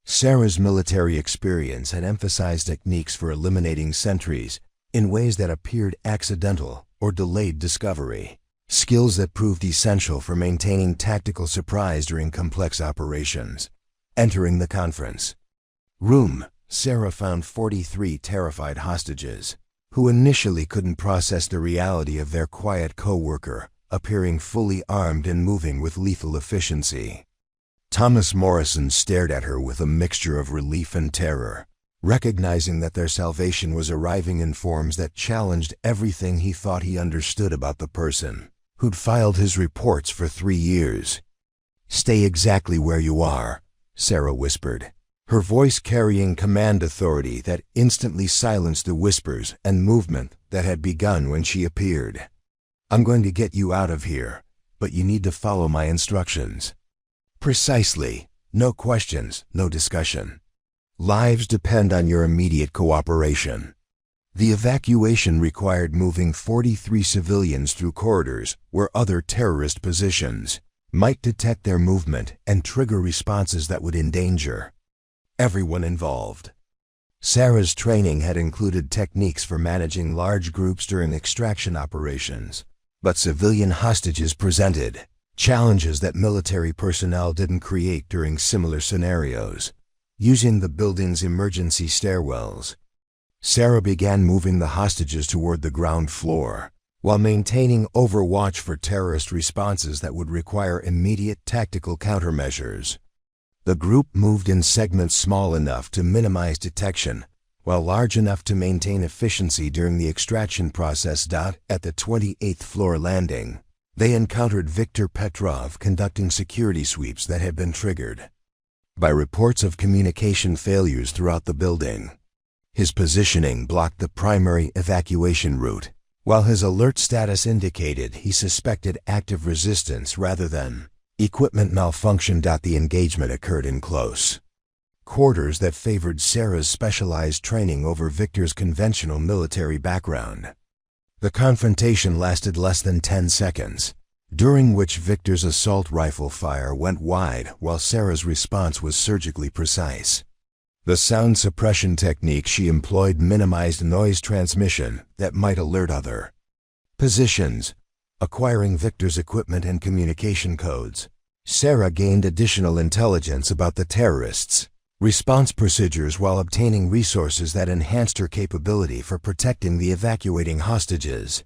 [SPEAKER 1] Sarah's military experience had emphasized techniques for eliminating sentries in ways that appeared accidental or delayed discovery, skills that proved essential for maintaining tactical surprise during complex operations. Entering the conference room, Sarah found 43 terrified hostages, who initially couldn't process the reality of their quiet co-worker appearing fully armed and moving with lethal efficiency. Thomas Morrison stared at her with a mixture of relief and terror, recognizing that their salvation was arriving in forms that challenged everything he thought he understood about the person who'd filed his reports for 3 years. "Stay exactly where you are," Sarah whispered, her voice carrying command authority that instantly silenced the whispers and movement that had begun when she appeared. "I'm going to get you out of here, but you need to follow my instructions." "Precisely. No questions, no discussion. Lives depend on your immediate cooperation." The evacuation required moving 43 civilians through corridors where other terrorist positions might detect their movement and trigger responses that would endanger everyone involved. Sarah's training had included techniques for managing large groups during extraction operations, but civilian hostages presented challenges that military personnel didn't create during similar scenarios. Using the building's emergency stairwells, Sarah began moving the hostages toward the ground floor, while maintaining overwatch for terrorist responses that would require immediate tactical countermeasures. The group moved in segments small enough to minimize detection, while large enough to maintain efficiency during the extraction process. At the 28th floor landing, they encountered Viktor Petrov conducting security sweeps that had been triggered by reports of communication failures throughout the building. His positioning blocked the primary evacuation route, while his alert status indicated he suspected active resistance rather than equipment malfunction. The engagement occurred in close quarters that favored Sarah's specialized training over Viktor's conventional military background. The confrontation lasted less than 10 seconds, during which Viktor's assault rifle fire went wide while Sarah's response was surgically precise. The sound suppression technique she employed minimized noise transmission that might alert other positions. Acquiring Viktor's equipment and communication codes, Sarah gained additional intelligence about the terrorists' response procedures while obtaining resources that enhanced her capability for protecting the evacuating hostages.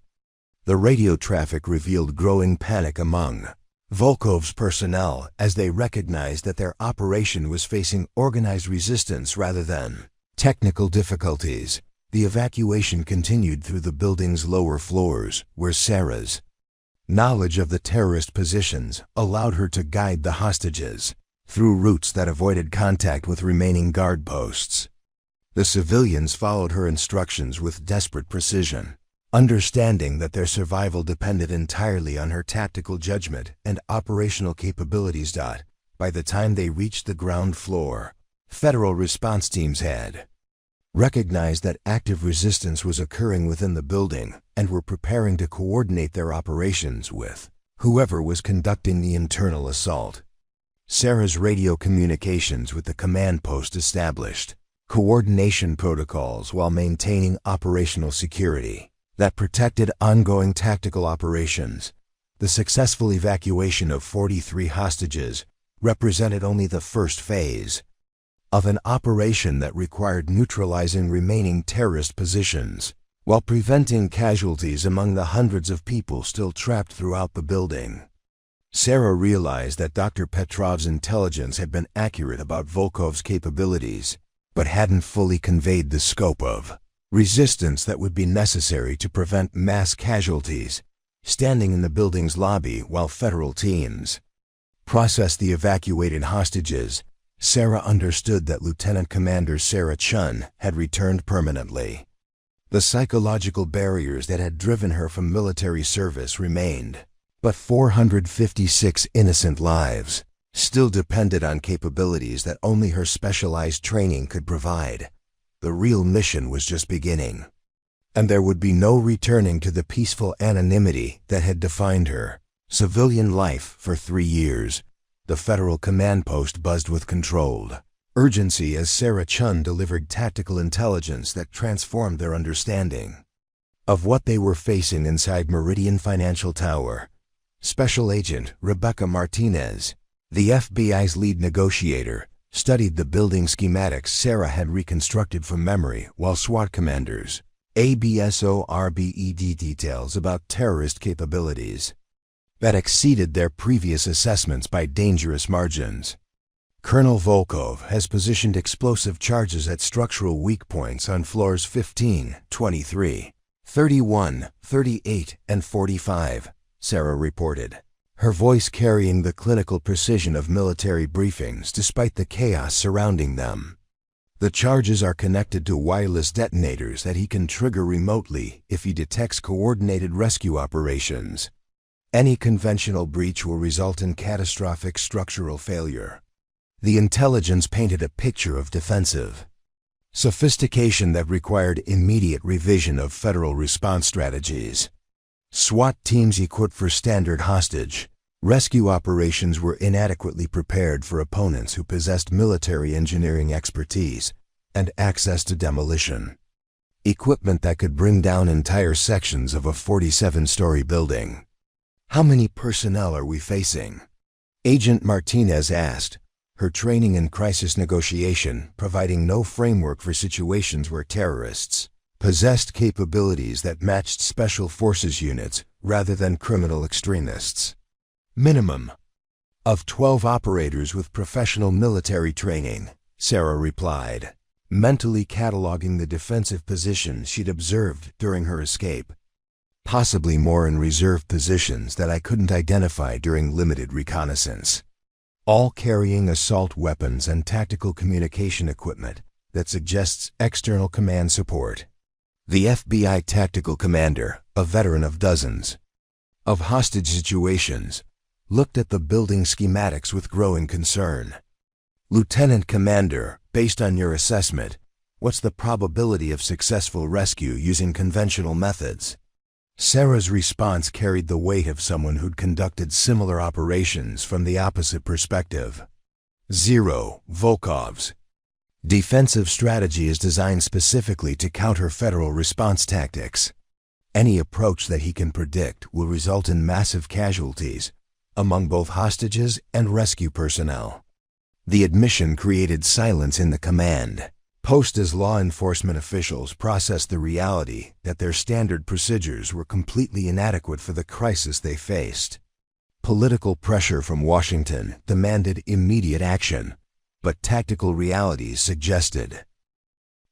[SPEAKER 1] The radio traffic revealed growing panic among Volkov's personnel as they recognized that their operation was facing organized resistance rather than technical difficulties. The evacuation continued through the building's lower floors, where Sarah's knowledge of the terrorist positions allowed her to guide the hostages through routes that avoided contact with remaining guard posts. The civilians followed her instructions with desperate precision, understanding that their survival depended entirely on her tactical judgment and operational capabilities. By the time they reached the ground floor, federal response teams had recognized that active resistance was occurring within the building and were preparing to coordinate their operations with whoever was conducting the internal assault. Sarah's radio communications with the command post established coordination protocols while maintaining operational security that protected ongoing tactical operations. The successful evacuation of 43 hostages represented only the first phase of an operation that required neutralizing remaining terrorist positions while preventing casualties among the hundreds of people still trapped throughout the building. Sarah realized that Dr. Petrov's intelligence had been accurate about Volkov's capabilities, but hadn't fully conveyed the scope of resistance that would be necessary to prevent mass casualties. Standing in the building's lobby while federal teams processed the evacuated hostages, Sarah understood that Lieutenant Commander Sarah Chun had returned permanently. The psychological barriers that had driven her from military service remained, but 456 innocent lives still depended on capabilities that only her specialized training could provide. The real mission was just beginning, and there would be no returning to the peaceful anonymity that had defined her civilian life for 3 years. The federal command post buzzed with controlled urgency as Sarah Chun delivered tactical intelligence that transformed their understanding of what they were facing inside Meridian Financial Tower. Special Agent Rebecca Martinez, the FBI's lead negotiator, studied the building schematics Sarah had reconstructed from memory, while SWAT commanders ABSORBED details about terrorist capabilities that exceeded their previous assessments by dangerous margins. Colonel Volkov has positioned explosive charges at structural weak points on floors 15, 23, 31, 38, and 45, Sarah reported, her voice carrying the clinical precision of military briefings despite the chaos surrounding them. The charges are connected to wireless detonators that he can trigger remotely if he detects coordinated rescue operations. Any conventional breach will result in catastrophic structural failure. The intelligence painted a picture of defensive sophistication that required immediate revision of federal response strategies. SWAT teams equipped for standard hostage rescue operations were inadequately prepared for opponents who possessed military engineering expertise and access to demolition equipment that could bring down entire sections of a 47-story building. "How many personnel are we facing?" Agent Martinez asked, her training in crisis negotiation providing no framework for situations where terrorists possessed capabilities that matched special forces units rather than criminal extremists. "Minimum of 12 operators with professional military training," Sarah replied, mentally cataloging the defensive positions she'd observed during her escape. "Possibly more in reserve positions that I couldn't identify during limited reconnaissance. All carrying assault weapons and tactical communication equipment that suggests external command support." The FBI tactical commander, a veteran of dozens of hostage situations, looked at the building schematics with growing concern. "Lieutenant Commander, based on your assessment, what's the probability of successful rescue using conventional methods?" Sarah's response carried the weight of someone who'd conducted similar operations from the opposite perspective. 0. Volkov's defensive strategy is designed specifically to counter federal response tactics. Any approach that he can predict will result in massive casualties among both hostages and rescue personnel. The admission created silence in the command post as law enforcement officials processed the reality that their standard procedures were completely inadequate for the crisis they faced. Political pressure from Washington demanded immediate action, but tactical realities suggested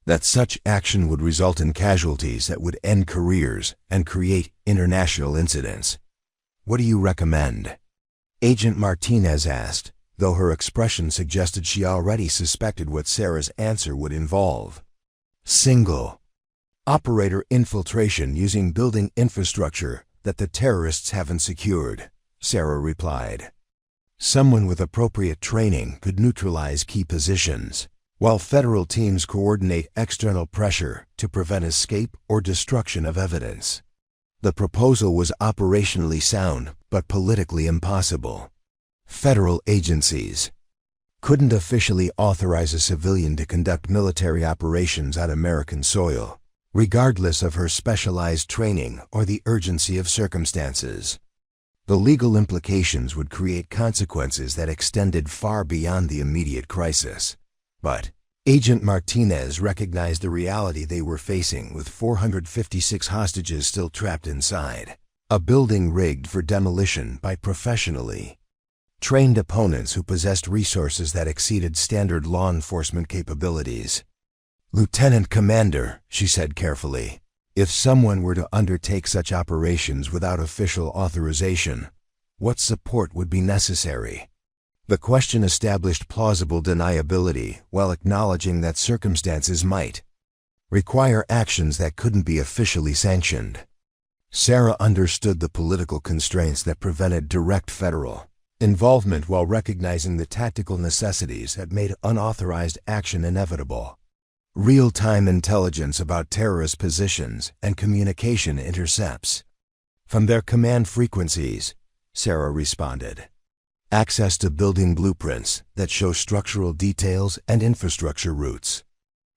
[SPEAKER 1] that such action would result in casualties that would end careers and create international incidents. "What do you recommend?" Agent Martinez asked, though her expression suggested she already suspected what Sarah's answer would involve. "Single operator infiltration using building infrastructure that the terrorists haven't secured," Sarah replied. "Someone with appropriate training could neutralize key positions, while federal teams coordinate external pressure to prevent escape or destruction of evidence." The proposal was operationally sound but politically impossible. Federal agencies couldn't officially authorize a civilian to conduct military operations on American soil, regardless of her specialized training or the urgency of circumstances. The legal implications would create consequences that extended far beyond the immediate crisis. But Agent Martinez recognized the reality they were facing with 456 hostages still trapped inside a building rigged for demolition by professionally trained opponents who possessed resources that exceeded standard law enforcement capabilities. "Lieutenant Commander," she said carefully, "if someone were to undertake such operations without official authorization, what support would be necessary?" The question established plausible deniability while acknowledging that circumstances might require actions that couldn't be officially sanctioned. Sarah understood the political constraints that prevented direct federal involvement while recognizing the tactical necessities that made unauthorized action inevitable. Real-time intelligence about terrorist positions and communication intercepts from their command frequencies, Sarah responded. Access to building blueprints that show structural details and infrastructure routes.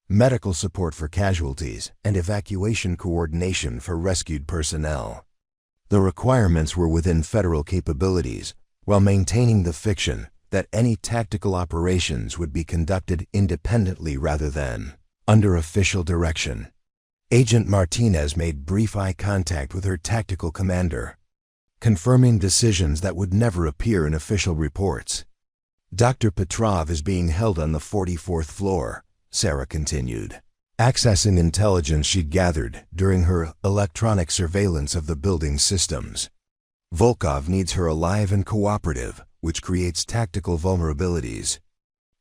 [SPEAKER 1] Medical support for casualties and evacuation coordination for rescued personnel. The requirements were within federal capabilities, while maintaining the fiction that any tactical operations would be conducted independently rather than under official direction. Agent Martinez made brief eye contact with her tactical commander, confirming decisions that would never appear in official reports. "Dr. Petrov is being held on the 44th floor, Sarah continued, accessing intelligence she'd gathered during her electronic surveillance of the building's systems. Volkov needs her alive and cooperative, which creates tactical vulnerabilities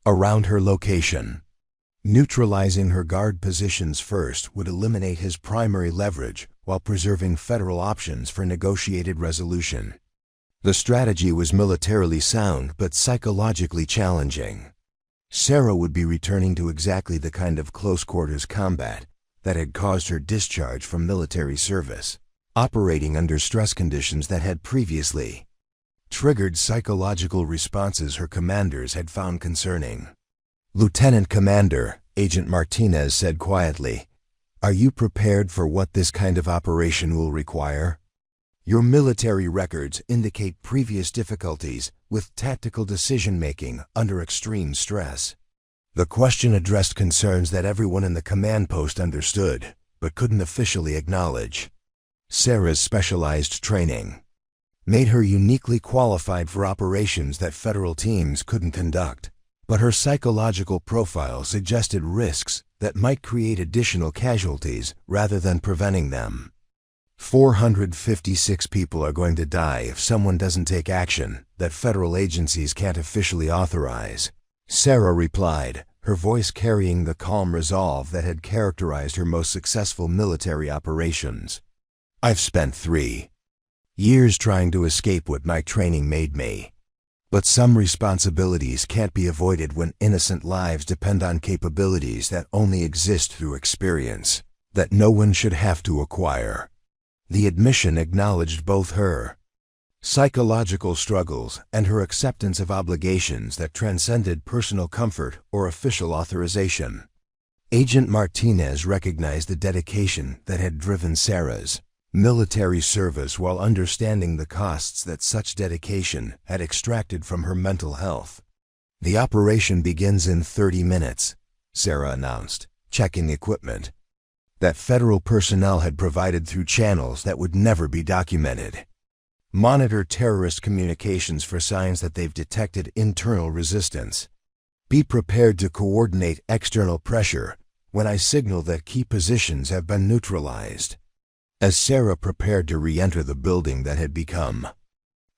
[SPEAKER 1] around her location. Neutralizing her guard positions first would eliminate his primary leverage while preserving federal options for negotiated resolution. The strategy was militarily sound but psychologically challenging. Sarah would be returning to exactly the kind of close-quarters combat that had caused her discharge from military service, operating under stress conditions that had previously triggered psychological responses her commanders had found concerning. "Lieutenant Commander," Agent Martinez said quietly, "are you prepared for what this kind of operation will require? Your military records indicate previous difficulties with tactical decision-making under extreme stress." The question addressed concerns that everyone in the command post understood, but couldn't officially acknowledge. Sarah's specialized training made her uniquely qualified for operations that federal teams couldn't conduct, but her psychological profile suggested risks that might create additional casualties rather than preventing them. 456 people are going to die if someone doesn't take action that federal agencies can't officially authorize, Sarah replied, her voice carrying the calm resolve that had characterized her most successful military operations. "I've spent 3 years trying to escape what my training made me. But some responsibilities can't be avoided when innocent lives depend on capabilities that only exist through experience, that no one should have to acquire." The admission acknowledged both her psychological struggles and her acceptance of obligations that transcended personal comfort or official authorization. Agent Martinez recognized the dedication that had driven Sarah's military service while understanding the costs that such dedication had extracted from her mental health. "The operation begins in 30 minutes, Sarah announced, checking equipment that federal personnel had provided through channels that would never be documented. Monitor terrorist communications for signs that they've detected internal resistance. Be prepared to coordinate external pressure when I signal that key positions have been neutralized. As Sarah prepared to re-enter the building that had become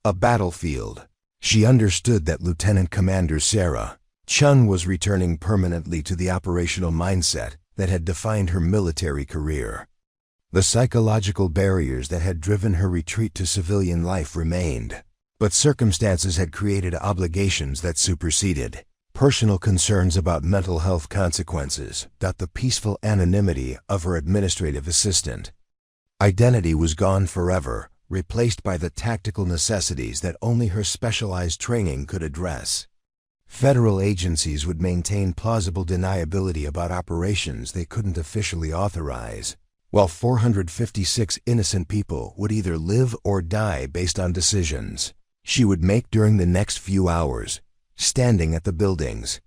[SPEAKER 1] a battlefield, she understood that Lieutenant Commander Sarah Chun was returning permanently to the operational mindset that had defined her military career. The psychological barriers that had driven her retreat to civilian life remained, but circumstances had created obligations that superseded personal concerns about mental health consequences. The peaceful anonymity of her administrative assistant identity was gone forever, replaced by the tactical necessities that only her specialized training could address. Federal agencies would maintain plausible deniability about operations they couldn't officially authorize, while 456 innocent people would either live or die based on decisions she would make during the next few hours, standing at the building's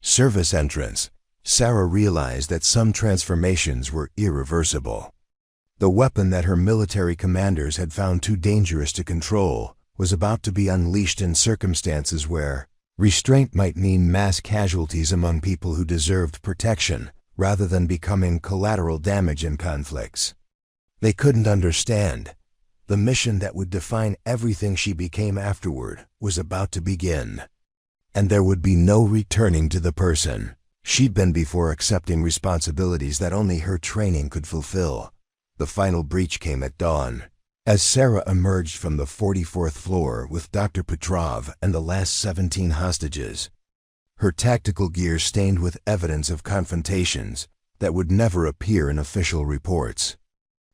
[SPEAKER 1] service entrance. Sarah realized that some transformations were irreversible. The weapon that her military commanders had found too dangerous to control was about to be unleashed in circumstances where restraint might mean mass casualties among people who deserved protection, rather than becoming collateral damage in conflicts they couldn't understand. The mission that would define everything she became afterward was about to begin, and there would be no returning to the person she'd been before accepting responsibilities that only her training could fulfill. The final breach came at dawn, as Sarah emerged from the 44th floor with Dr. Petrov and the last 17 hostages, her tactical gear stained with evidence of confrontations that would never appear in official reports.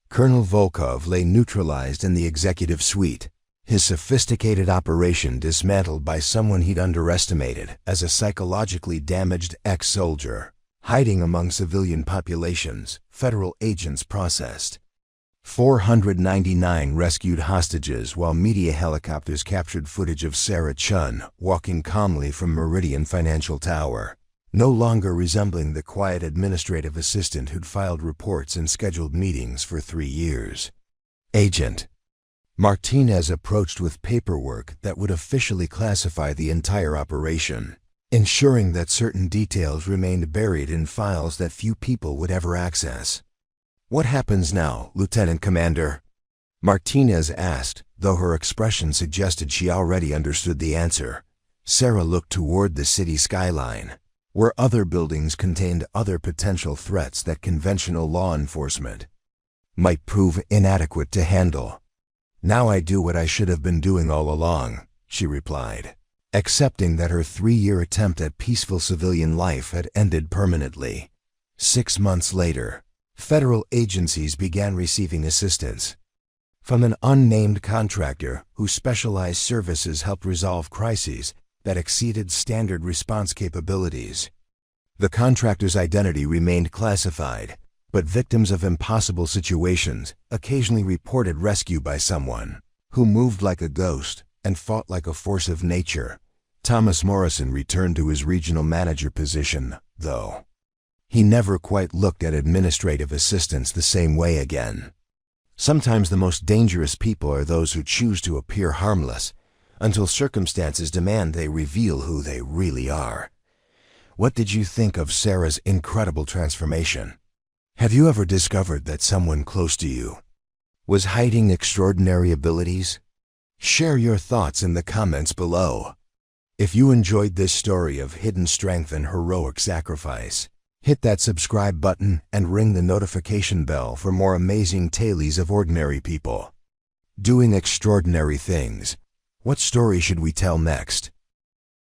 [SPEAKER 1] Colonel Volkov lay neutralized in the executive suite, his sophisticated operation dismantled by someone he'd underestimated as a psychologically damaged ex-soldier. Hiding among civilian populations, federal agents processed 499 rescued hostages while media helicopters captured footage of Sarah Chun walking calmly from Meridian Financial Tower, no longer resembling the quiet administrative assistant who'd filed reports and scheduled meetings for 3 years. Agent Martinez approached with paperwork that would officially classify the entire operation, ensuring that certain details remained buried in files that few people would ever access. "What happens now, Lieutenant Commander?" Martinez asked, though her expression suggested she already understood the answer. Sarah looked toward the city skyline, where other buildings contained other potential threats that conventional law enforcement might prove inadequate to handle. "Now I do what I should have been doing all along," she replied, accepting that her 3-year attempt at peaceful civilian life had ended permanently. 6 months later, federal agencies began receiving assistance from an unnamed contractor whose specialized services helped resolve crises that exceeded standard response capabilities. The contractor's identity remained classified, but victims of impossible situations occasionally reported rescue by someone who moved like a ghost and fought like a force of nature. Thomas Morrison returned to his regional manager position, though he never quite looked at administrative assistants the same way again. Sometimes the most dangerous people are those who choose to appear harmless until circumstances demand they reveal who they really are. What did you think of Sarah's incredible transformation? Have you ever discovered that someone close to you was hiding extraordinary abilities? Share your thoughts in the comments below. If you enjoyed this story of hidden strength and heroic sacrifice, hit that subscribe button and ring the notification bell for more amazing tales of ordinary people doing extraordinary things. What story should we tell next?